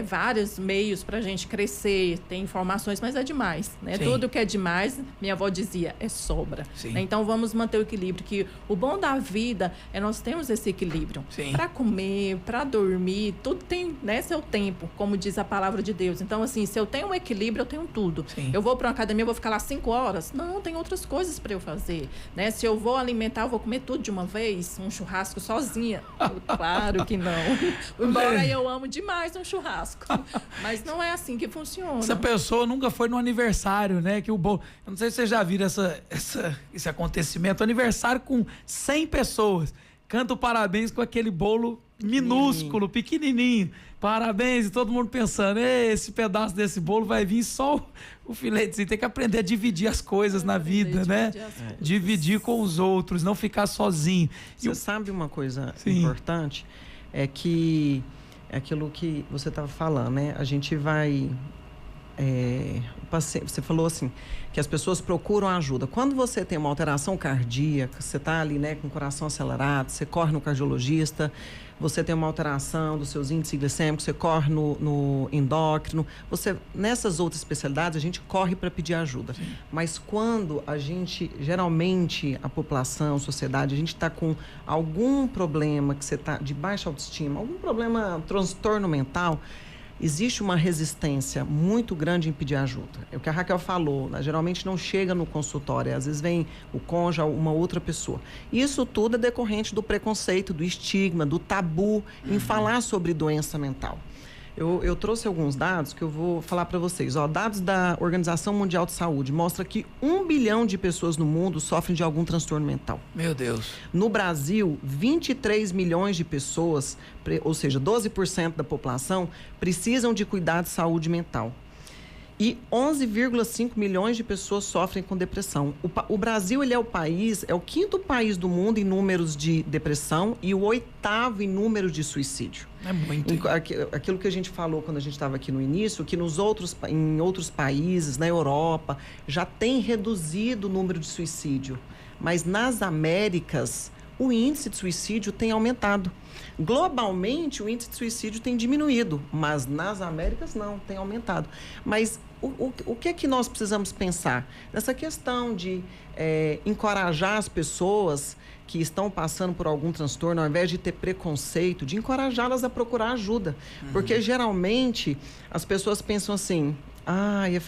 vários meios para a gente crescer, tem informações, mas é demais. Né? Tudo que é demais, minha avó dizia, é sobra. Né? Então vamos manter o equilíbrio, que o bom da vida é nós termos esse equilíbrio. Para comer, para dormir, tudo tem, né, seu tempo, como diz a palavra de Deus. Então, assim, se eu tenho um equilíbrio, eu tenho tudo. Eu vou para uma academia, eu vou ficar lá 5 horas. Não, tem outras coisas para eu fazer. Né? Se eu vou alimentar, eu vou comer tudo de uma vez, um churrasco sozinha. Claro que não. Embora eu amo demais um churrasco. Mas não é assim que funciona. Essa pessoa nunca foi no aniversário, né? Que o bolo... Eu não sei se vocês já viram esse acontecimento. Aniversário com 100 pessoas. Canta o parabéns com aquele bolo minúsculo, pequenininho. Parabéns, e todo mundo pensando, esse pedaço desse bolo vai vir só o filetezinho. Tem que aprender a dividir as coisas na vida, né? Dividir com os outros, não ficar sozinho. Você sabe uma coisa importante? É que é aquilo que você estava falando, né? A gente vai... você falou assim, que as pessoas procuram ajuda. Quando você tem uma alteração cardíaca, você está ali, né, com o coração acelerado, você corre no cardiologista, você tem uma alteração dos seus índices glicêmicos, você corre no endócrino, nessas outras especialidades, a gente corre para pedir ajuda. Mas quando a gente, geralmente, a população, a sociedade, a gente está com algum problema, que você está de baixa autoestima, algum problema, transtorno mental, existe uma resistência muito grande em pedir ajuda. É o que a Raquel falou, né? Geralmente não chega no consultório, às vezes vem o cônjuge, uma outra pessoa. Isso tudo é decorrente do preconceito, do estigma, do tabu em falar sobre doença mental. Eu trouxe alguns dados que eu vou falar para vocês. Dados da Organização Mundial de Saúde mostra que 1 bilhão de pessoas no mundo sofrem de algum transtorno mental. Meu Deus. No Brasil, 23 milhões de pessoas, ou seja, 12% da população, precisam de cuidado de saúde mental. E 11,5 milhões de pessoas sofrem com depressão. O Brasil, ele é o 5º país do mundo em números de depressão e o 8º em números de suicídio. É muito. Aquilo que a gente falou quando a gente estava aqui no início, que em outros países, na Europa, já tem reduzido o número de suicídio. Mas nas Américas, o índice de suicídio tem aumentado. Globalmente, o índice de suicídio tem diminuído, mas nas Américas não, tem aumentado. Mas o que é que nós precisamos pensar? Nessa questão de encorajar as pessoas que estão passando por algum transtorno, ao invés de ter preconceito, de encorajá-las a procurar ajuda. Porque, geralmente, as pessoas pensam assim...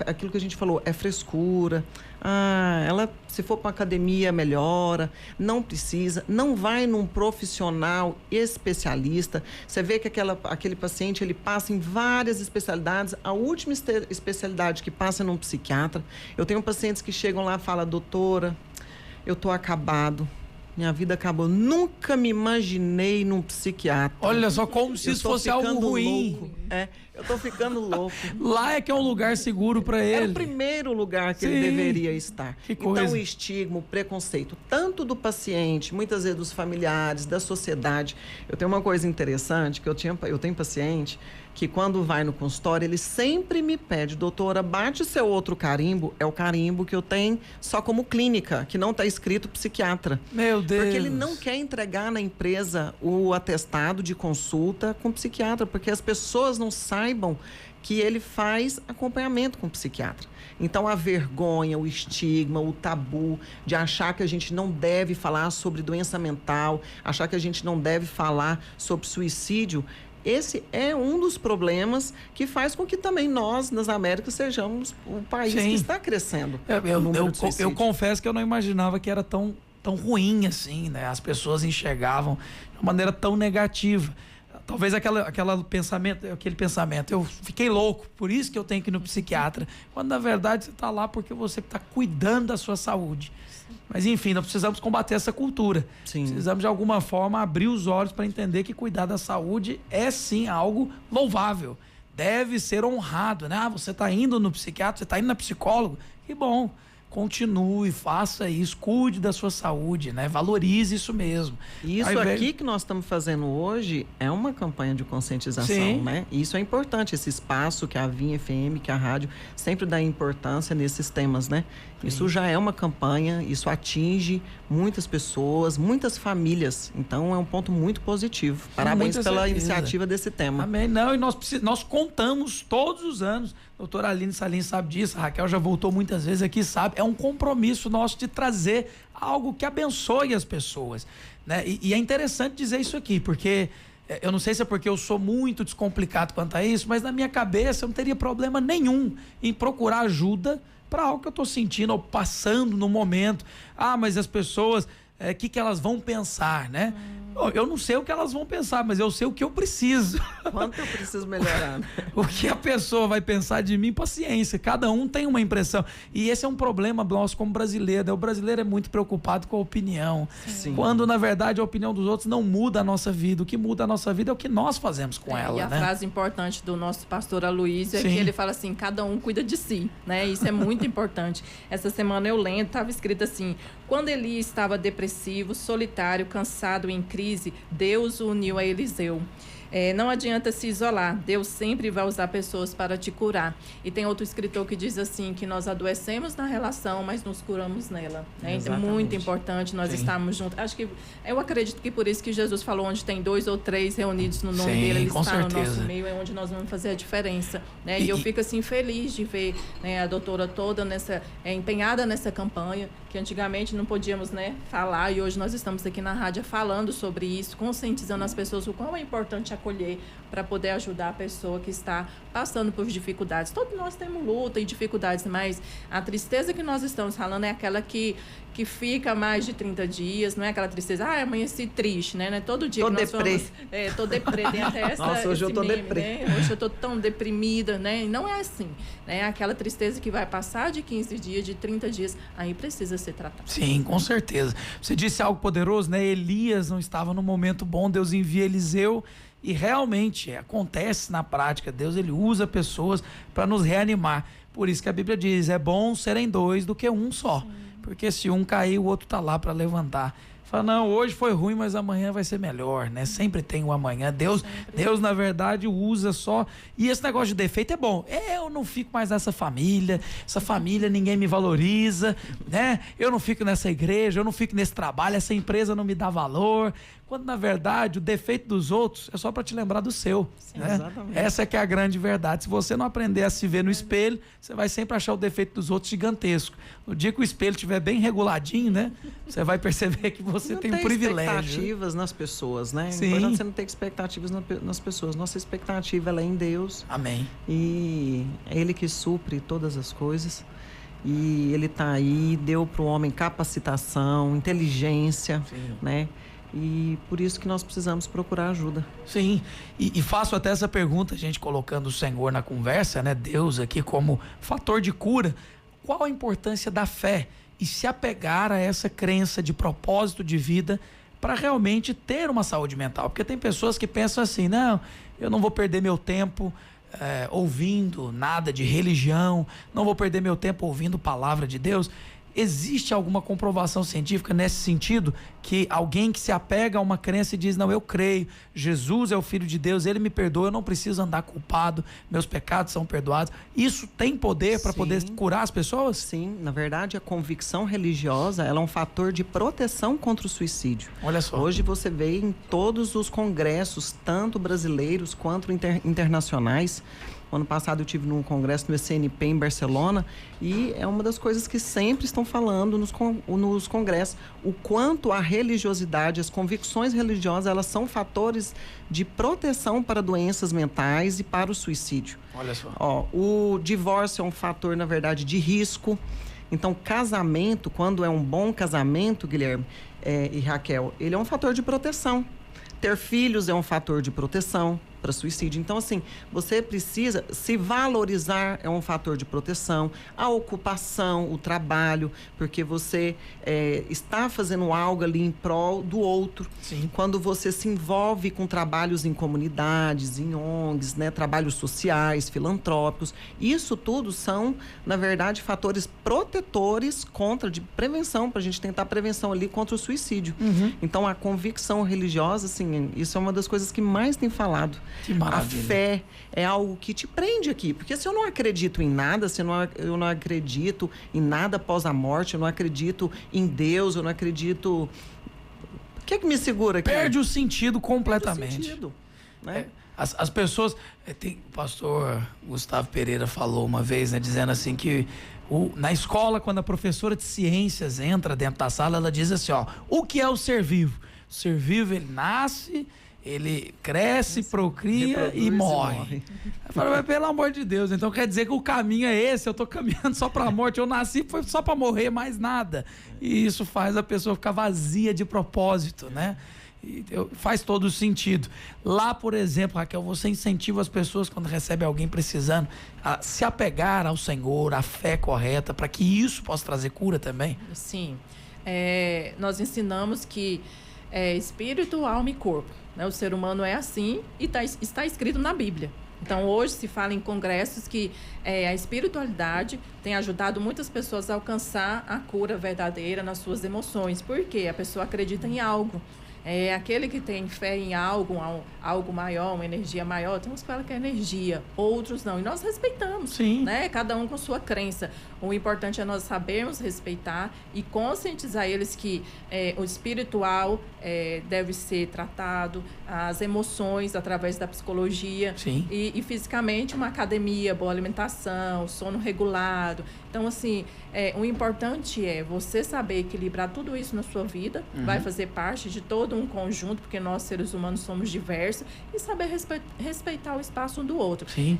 aquilo que a gente falou, é frescura. Ela, se for para academia, melhora. Não precisa. Não vai num profissional especialista. Você vê que aquele paciente, ele passa em várias especialidades. A última especialidade que passa é num psiquiatra. Eu tenho pacientes que chegam lá e falam, doutora, eu tô acabado. Minha vida acabou. Nunca me imaginei num psiquiatra. Olha só, como se isso fosse algo ruim. Louco. Eu tô ficando louco. Lá é que é um lugar seguro para ele. É o primeiro lugar que ele deveria estar. Que coisa. Então, o estigma, o preconceito, tanto do paciente, muitas vezes dos familiares, da sociedade. Eu tenho uma coisa interessante, que eu tenho paciente que quando vai no consultório, ele sempre me pede, doutora, bate seu outro carimbo, é o carimbo que eu tenho só como clínica, que não está escrito psiquiatra. Meu Deus. Porque ele não quer entregar na empresa o atestado de consulta com psiquiatra, porque as pessoas não saibam que ele faz acompanhamento com o psiquiatra. Então, a vergonha, o estigma, o tabu de achar que a gente não deve falar sobre doença mental, achar que a gente não deve falar sobre suicídio, esse é um dos problemas que faz com que também nós, nas Américas, sejamos o país que está crescendo. Eu confesso que eu não imaginava que era tão ruim assim, né? As pessoas enxergavam de uma maneira tão negativa. Talvez aquele pensamento, eu fiquei louco, por isso que eu tenho que ir no psiquiatra, quando na verdade você está lá porque você está cuidando da sua saúde. Mas enfim, nós precisamos combater essa cultura. Sim. Precisamos de alguma forma abrir os olhos para entender que cuidar da saúde é sim algo louvável, deve ser honrado, né? Você está indo no psiquiatra, você está indo na psicólogo, que bom. Continue, faça isso, cuide da sua saúde, né? Valorize isso mesmo. Isso aqui que nós estamos fazendo hoje é uma campanha de conscientização, Sim. né? E isso é importante, esse espaço que a Vinha FM, que a rádio sempre dá importância nesses temas, né? Sim. Isso já é uma campanha, isso atinge muitas pessoas, muitas famílias. Então é um ponto muito positivo. Parabéns pela iniciativa desse tema. Amém. Não, e nós contamos todos os anos. Doutora Aline Salim sabe disso, a Raquel já voltou muitas vezes aqui, sabe? É um compromisso nosso de trazer algo que abençoe as pessoas, né? E é interessante dizer isso aqui, porque eu não sei se é porque eu sou muito descomplicado quanto a isso, mas na minha cabeça eu não teria problema nenhum em procurar ajuda para algo que eu estou sentindo ou passando no momento. Ah, mas as pessoas, que elas vão pensar, né? Eu não sei o que elas vão pensar, mas eu sei o que eu preciso. Quanto eu preciso melhorar? O que a pessoa vai pensar de mim, paciência. Cada um tem uma impressão. E esse é um problema nosso como brasileiro, né? O brasileiro é muito preocupado com a opinião. Sim. Quando, na verdade, a opinião dos outros não muda a nossa vida. O que muda a nossa vida é o que nós fazemos com ela, e a né? frase importante do nosso pastor Aloysio é Sim. que ele fala assim, cada um cuida de si, né? Isso é muito importante. Essa semana eu lendo, estava escrito assim, quando Elias estava depressivo, solitário, cansado, em crise, Deus o uniu a Eliseu. Não adianta se isolar, Deus sempre vai usar pessoas para te curar. E tem outro escritor que diz assim, que nós adoecemos na relação, mas nos curamos nela. Né? Então, é muito importante nós estarmos juntos. Eu acredito que por isso que Jesus falou, onde tem 2 ou 3 reunidos no nome dele, ele está no nosso meio, é onde nós vamos fazer a diferença. Né? E eu fico assim feliz de ver, né, a doutora toda empenhada nessa campanha, que antigamente não podíamos, né, falar, e hoje nós estamos aqui na rádio falando sobre isso, conscientizando as pessoas o quão é importante acolher para poder ajudar a pessoa que está passando por dificuldades. Todos nós temos luta e dificuldades, mas a tristeza que nós estamos falando é aquela que fica mais de 30 dias, não é aquela tristeza, amanheci triste, né? Não é todo dia tô que nós deprê. vamos... Tô deprê, tem até essa... Nossa, hoje eu tô deprê. Né? Hoje eu tô tão deprimida, né? E não é assim, né? Aquela tristeza que vai passar de 15 dias, de 30 dias, aí precisa ser tratada. Sim, com certeza. Você disse algo poderoso, né? Elias não estava no momento bom, Deus envia Eliseu. E realmente acontece na prática, Deus ele usa pessoas para nos reanimar. Por isso que a Bíblia diz, é bom serem 2 do que um só. Sim. Porque se um cair, o outro está lá para levantar. Fala, não, hoje foi ruim, mas amanhã vai ser melhor, né? Sempre tem o amanhã. Deus, na verdade, usa só... E esse negócio de defeito é bom. Eu não fico mais nessa família, ninguém me valoriza, né? Eu não fico nessa igreja, eu não fico nesse trabalho, essa empresa não me dá valor. Quando, na verdade, o defeito dos outros é só para te lembrar do seu. Sim, né? Exatamente. Essa que é a grande verdade. Se você não aprender a se ver no espelho, você vai sempre achar o defeito dos outros gigantesco. No dia que o espelho estiver bem reguladinho, né? Você vai perceber que você tem um privilégio. Expectativas nas pessoas, né? Sim. Importante você não ter expectativas nas pessoas. Nossa expectativa ela é em Deus. Amém. E é Ele que supre todas as coisas. E Ele está aí, deu para o homem capacitação, inteligência, Sim. né? E por isso que nós precisamos procurar ajuda. Sim, e faço até essa pergunta, a gente colocando o Senhor na conversa, né? Deus aqui como fator de cura. Qual a importância da fé e se apegar a essa crença de propósito de vida para realmente ter uma saúde mental? Porque tem pessoas que pensam assim, não, eu não vou perder meu tempo ouvindo nada de religião, não vou perder meu tempo ouvindo palavra de Deus. Existe alguma comprovação científica nesse sentido? Que alguém que se apega a uma crença e diz, não, eu creio, Jesus é o Filho de Deus, Ele me perdoa, eu não preciso andar culpado, meus pecados são perdoados. Isso tem poder para poder curar as pessoas? Sim, na verdade a convicção religiosa ela é um fator de proteção contra o suicídio. Olha só. Hoje você vê em todos os congressos, tanto brasileiros quanto internacionais, O ano passado eu tive num congresso no SNP em Barcelona e é uma das coisas que sempre estão falando nos congressos. O quanto a religiosidade, as convicções religiosas, elas são fatores de proteção para doenças mentais e para o suicídio. Olha só. O divórcio é um fator, na verdade, de risco. Então, casamento, quando é um bom casamento, Guilherme e Raquel, ele é um fator de proteção. Ter filhos é um fator de proteção para suicídio. Então, assim, você precisa se valorizar, é um fator de proteção. A ocupação, o trabalho, porque você está fazendo algo ali em prol do outro. Sim. Quando você se envolve com trabalhos em comunidades, em ONGs, né, trabalhos sociais, filantrópicos, isso tudo são, na verdade, fatores protetores de prevenção, para a gente tentar prevenção ali contra o suicídio. Uhum. Então, a convicção religiosa, assim, isso é uma das coisas que mais tem falado. Que maravilha. A fé é algo que te prende aqui. Porque se eu não acredito em nada, eu não acredito em nada após a morte, eu não acredito em Deus, eu não acredito... O que é que me segura aqui? Perde o sentido completamente. Perde o sentido, né? As pessoas... o pastor Gustavo Pereira falou uma vez, né, dizendo assim que na escola, quando a professora de ciências entra dentro da sala, ela diz assim, o que é o ser vivo? O ser vivo, ele nasce... Ele cresce, procria e morre. Eu falo, mas pelo amor de Deus, então quer dizer que o caminho é esse, eu tô caminhando só pra morte, eu nasci foi só pra morrer, mais nada. E isso faz a pessoa ficar vazia de propósito, né? Faz todo sentido. Lá, por exemplo, Raquel, você incentiva as pessoas quando recebe alguém precisando a se apegar ao Senhor, à fé correta, para que isso possa trazer cura também? Sim. Nós ensinamos que espírito, alma e corpo. O ser humano é assim e está escrito na Bíblia. Então, hoje se fala em congressos que a espiritualidade tem ajudado muitas pessoas a alcançar a cura verdadeira nas suas emoções. Por quê? A pessoa acredita em algo. Aquele que tem fé em algo maior, uma energia maior, tem uns que falam que é energia, outros não. E nós respeitamos, sim, né? Cada um com sua crença. O importante é nós sabermos respeitar e conscientizar eles que o espiritual deve ser tratado, as emoções através da psicologia. Sim. E fisicamente uma academia, boa alimentação, sono regulado. Então, assim, o importante é você saber equilibrar tudo isso na sua vida, vai fazer parte de todo um conjunto, porque nós, seres humanos, somos diversos, e saber respeitar o espaço um do outro. Sim.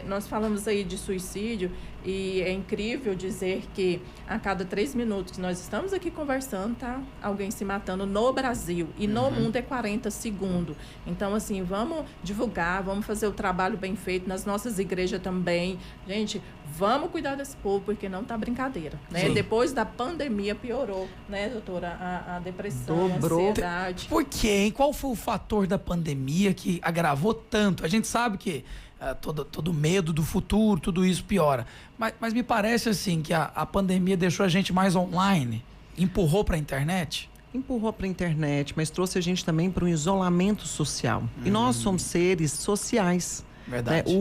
Nós falamos aí de suicídio, e é incrível dizer que a cada 3 minutos que nós estamos aqui conversando, tá alguém se matando no Brasil, e no mundo é 40 segundos. Então, assim, vamos divulgar, vamos fazer o trabalho bem feito nas nossas igrejas também. Gente, vamos cuidar desse povo, porque não tá brincadeira, né? Depois da pandemia piorou, né, doutora? A depressão, dobrou. A ansiedade. Por quê, hein? Qual foi o fator da pandemia que agravou tanto? A gente sabe que todo medo do futuro, tudo isso piora. Mas me parece assim que a pandemia deixou a gente mais online, empurrou para a internet. Empurrou para a internet, mas trouxe a gente também para um isolamento social. E nós somos seres sociais. Verdade.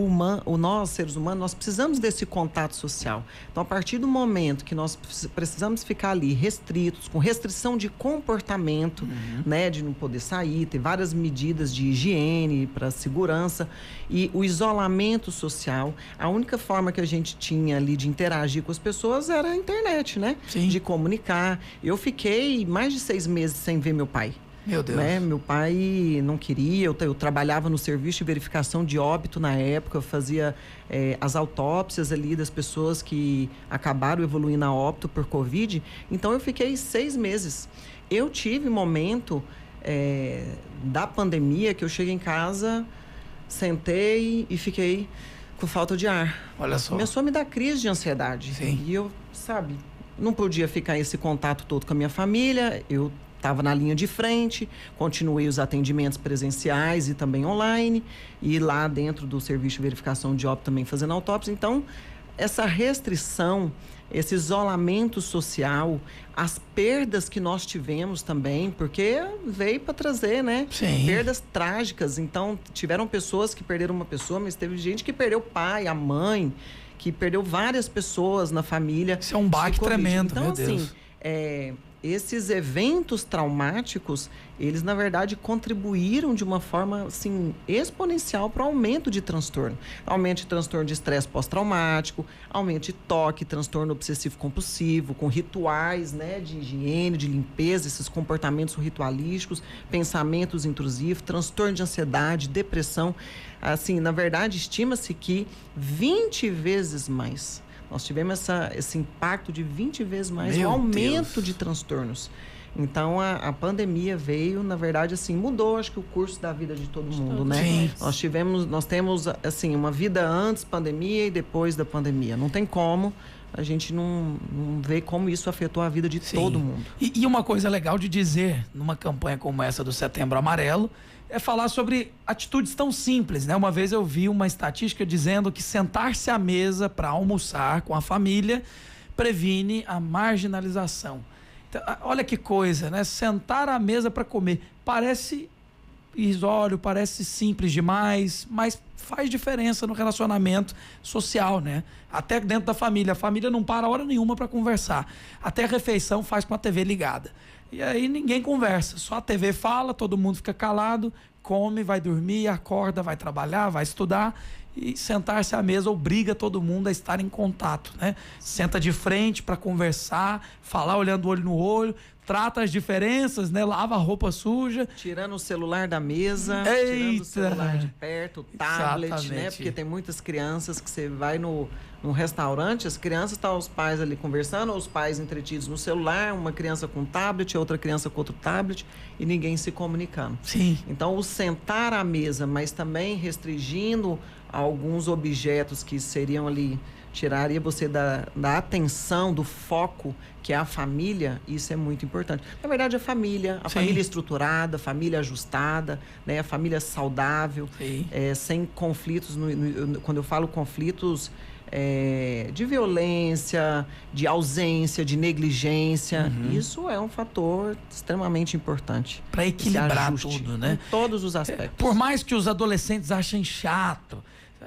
Nós, seres humanos, nós precisamos desse contato social. Então, a partir do momento que nós precisamos ficar ali restritos, com restrição de comportamento, né, de não poder sair, ter várias medidas de higiene para segurança, e o isolamento social, a única forma que a gente tinha ali de interagir com as pessoas era a internet, né? Sim. De comunicar. Eu fiquei mais de 6 meses sem ver meu pai. Meu Deus. Né? Meu pai não queria, eu trabalhava no serviço de verificação de óbito na época, eu fazia as autópsias ali das pessoas que acabaram evoluindo a óbito por Covid, então eu fiquei 6 meses. Eu tive momento da pandemia que eu cheguei em casa, sentei e fiquei com falta de ar. Olha só. Começou a me dar crise de ansiedade. Sim. E eu, não podia ficar esse contato todo com a minha família, eu estava na linha de frente, continuei os atendimentos presenciais e também online, e lá dentro do serviço de verificação de óbito também fazendo autópsia. Então, essa restrição, esse isolamento social, as perdas que nós tivemos também, porque veio para trazer, né? Sim. Perdas trágicas. Então, tiveram pessoas que perderam uma pessoa, mas teve gente que perdeu o pai, a mãe, que perdeu várias pessoas na família. Isso é um baque tremendo, então, meu assim, Deus. esses eventos traumáticos, eles na verdade contribuíram de uma forma assim exponencial para o aumento de transtorno. Aumento de transtorno de estresse pós-traumático, aumento de toque, transtorno obsessivo compulsivo, com rituais, né, de higiene, de limpeza, esses comportamentos ritualísticos, pensamentos intrusivos, transtorno de ansiedade, depressão. Assim, na verdade, estima-se que 20 vezes mais. Nós tivemos esse impacto de 20 vezes mais, o aumento de transtornos. Então, a pandemia veio, na verdade, assim, mudou, acho que o curso da vida de todo mundo, né? Sim. Nós temos, assim, uma vida antes pandemia e depois da pandemia. Não tem como a gente não ver como isso afetou a vida de todo mundo. E uma coisa legal de dizer, numa campanha como essa do Setembro Amarelo, é falar sobre atitudes tão simples, né? Uma vez eu vi uma estatística dizendo que sentar-se à mesa para almoçar com a família previne a marginalização. Então, olha que coisa, né? Sentar à mesa para comer. Parece irrisório, parece simples demais, mas faz diferença no relacionamento social, né? Até dentro da família. A família não para hora nenhuma para conversar. Até a refeição faz com a TV ligada. E aí ninguém conversa, só a TV fala, todo mundo fica calado, come, vai dormir, acorda, vai trabalhar, vai estudar, e sentar-se à mesa obriga todo mundo a estar em contato, né? Senta de frente para conversar, falar olhando olho no olho, trata as diferenças, né? Lava a roupa suja. Tirando o celular da mesa, Eita. tirando o celular de perto, o tablet, Exatamente. né? Porque tem muitas crianças que você vai num restaurante, as crianças estão os pais ali conversando, ou os pais entretidos no celular, uma criança com tablet, outra criança com outro tablet, e ninguém se comunicando. Sim. Então, o sentar à mesa, mas também restringindo alguns objetos que seriam ali, tiraria você da atenção, do foco, que é a família, isso é muito importante. Na verdade, a família estruturada, a família ajustada, né, a família saudável, sem conflitos, quando eu falo conflitos, de violência, de ausência, de negligência, isso é um fator extremamente importante. Para equilibrar tudo, né? Em todos os aspectos. Por mais que os adolescentes achem chato,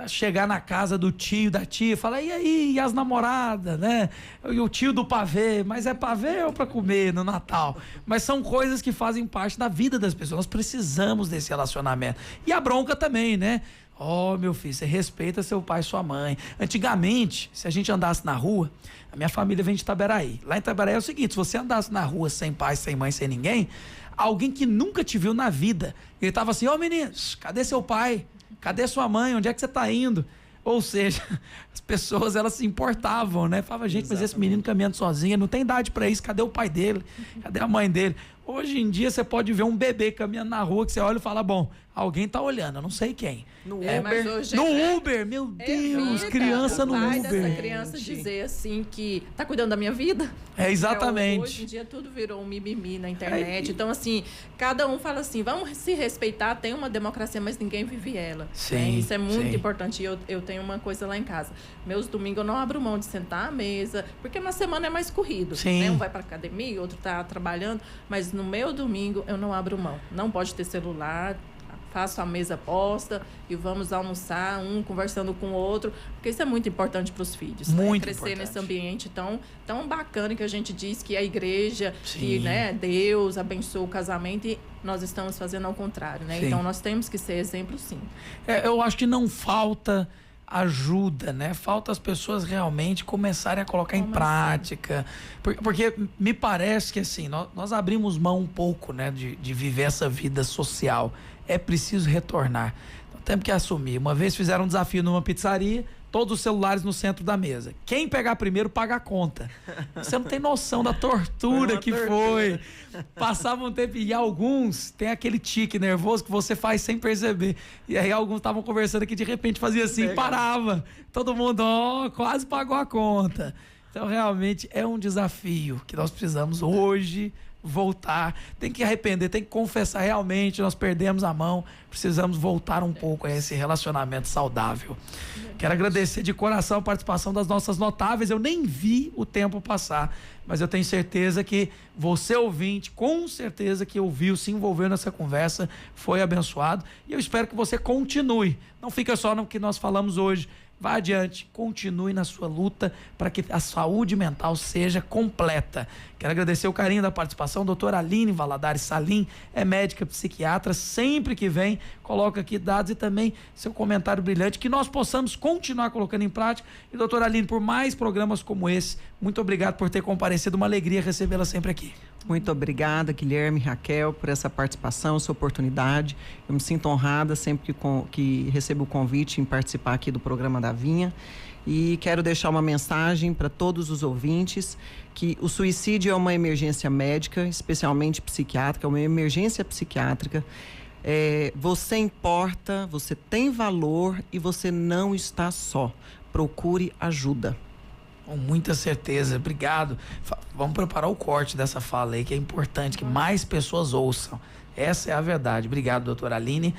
chegar na casa do tio, da tia, falar, e aí, e as namoradas, né? E o tio do pavê, mas é pavê ou para comer no Natal? Mas são coisas que fazem parte da vida das pessoas, nós precisamos desse relacionamento. E a bronca também, né? Ó, meu filho, você respeita seu pai e sua mãe. Antigamente, se a gente andasse na rua, a minha família vem de Itaberaí. Lá em Itaberaí é o seguinte, se você andasse na rua sem pai, sem mãe, sem ninguém, alguém que nunca te viu na vida, ele tava assim, ô meninos, cadê seu pai? Cadê sua mãe? Onde é que você está indo? Ou seja, as pessoas, elas se importavam, né? Falavam, gente, mas esse menino caminhando sozinho, não tem idade para isso, cadê o pai dele? Cadê a mãe dele? Hoje em dia, você pode ver um bebê caminhando na rua, que você olha e fala, bom, alguém tá olhando, eu não sei quem. No Uber. Hoje, no Uber, meu Deus, criança no Uber. Uber. Dessa criança dizer assim que tá cuidando da minha vida. Exatamente. Hoje em dia tudo virou um mimimi na internet. Então, assim, cada um fala assim, vamos se respeitar, tem uma democracia, mas ninguém vive ela. Sim, né? Isso é muito importante. E eu tenho uma coisa lá em casa. Meus domingos eu não abro mão de sentar à mesa, porque na semana é mais corrido. Né? Um vai pra academia, outro tá trabalhando, mas no meu domingo eu não abro mão. Não pode ter celular, faço a mesa posta e vamos almoçar, um conversando com o outro, porque isso é muito importante para os filhos. Muito crescer importante. nesse ambiente tão bacana que a gente diz que a igreja, que né, Deus abençoa o casamento, e nós estamos fazendo ao contrário, né? Então nós temos que ser exemplo, sim. Eu acho que não falta ajuda, né? Falta as pessoas realmente começarem a colocar em prática. Porque me parece que assim, nós abrimos mão um pouco, né, de viver essa vida social. É preciso retornar. Então, temos que assumir. Uma vez fizeram um desafio numa pizzaria, todos os celulares no centro da mesa. Quem pegar primeiro paga a conta. Você não tem noção da tortura que foi. Passava um tempo e alguns tem aquele tique nervoso que você faz sem perceber. E aí alguns estavam conversando que de repente fazia assim, parava. Todo mundo, quase pagou a conta. Então realmente é um desafio que nós precisamos hoje voltar, tem que arrepender, tem que confessar realmente, nós perdemos a mão, precisamos voltar um pouco a esse relacionamento saudável. Quero agradecer de coração a participação das nossas notáveis, eu nem vi o tempo passar, mas eu tenho certeza que você ouvinte, com certeza que ouviu, se envolveu nessa conversa, foi abençoado, e eu espero que você continue, não fica só no que nós falamos hoje, vá adiante, continue na sua luta para que a saúde mental seja completa. Quero agradecer o carinho da participação, doutora Aline Valadares Salim, é médica psiquiatra, sempre que vem, coloca aqui dados e também seu comentário brilhante, que nós possamos continuar colocando em prática. E doutora Aline, por mais programas como esse, muito obrigado por ter comparecido, uma alegria recebê-la sempre aqui. Muito obrigada, Guilherme, Raquel, por essa participação, essa oportunidade. Eu me sinto honrada sempre que recebo o convite em participar aqui do programa da Vinha. E quero deixar uma mensagem para todos os ouvintes que o suicídio é uma emergência médica, especialmente psiquiátrica, é uma emergência psiquiátrica. Você importa, você tem valor e você não está só. Procure ajuda. Com muita certeza, obrigado. Vamos preparar o corte dessa fala aí, que é importante que mais pessoas ouçam. Essa é a verdade. Obrigado, doutora Aline.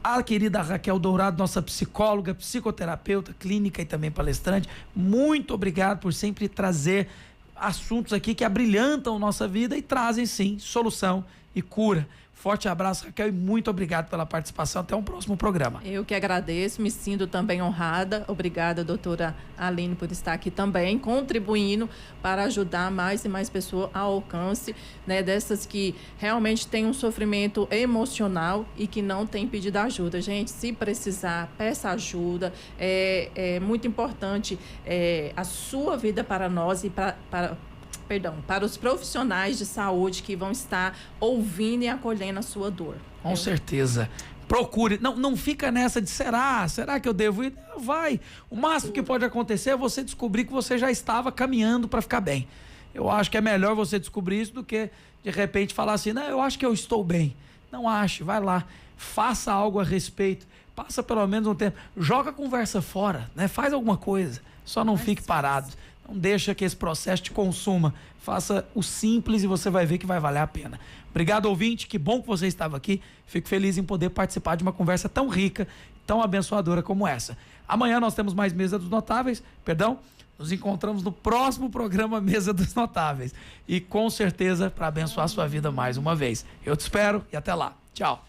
A querida Raquel Dourado, nossa psicóloga, psicoterapeuta, clínica e também palestrante, muito obrigado por sempre trazer assuntos aqui que abrilhantam nossa vida e trazem, sim, solução e cura. Forte abraço, Raquel, e muito obrigado pela participação. Até um próximo programa. Eu que agradeço, me sinto também honrada. Obrigada, doutora Aline, por estar aqui também, contribuindo para ajudar mais e mais pessoas ao alcance, né, dessas que realmente têm um sofrimento emocional e que não têm pedido ajuda. Gente, se precisar, peça ajuda. É muito importante a sua vida para nós e para os profissionais de saúde que vão estar ouvindo e acolhendo a sua dor. Com certeza. Procure, não fica nessa de será que eu devo ir? Vai. O máximo que pode acontecer é você descobrir que você já estava caminhando para ficar bem. Eu acho que é melhor você descobrir isso do que de repente falar assim, não, eu acho que eu estou bem. Não ache, vai lá, faça algo a respeito, passa pelo menos um tempo, joga a conversa fora, né? Faz alguma coisa, só não fique parado. Não deixa que esse processo te consuma. Faça o simples e você vai ver que vai valer a pena. Obrigado, ouvinte. Que bom que você estava aqui. Fico feliz em poder participar de uma conversa tão rica, tão abençoadora como essa. Amanhã nós temos mais Mesa dos Notáveis. Nos encontramos no próximo programa Mesa dos Notáveis. E com certeza para abençoar a sua vida mais uma vez. Eu te espero e até lá. Tchau.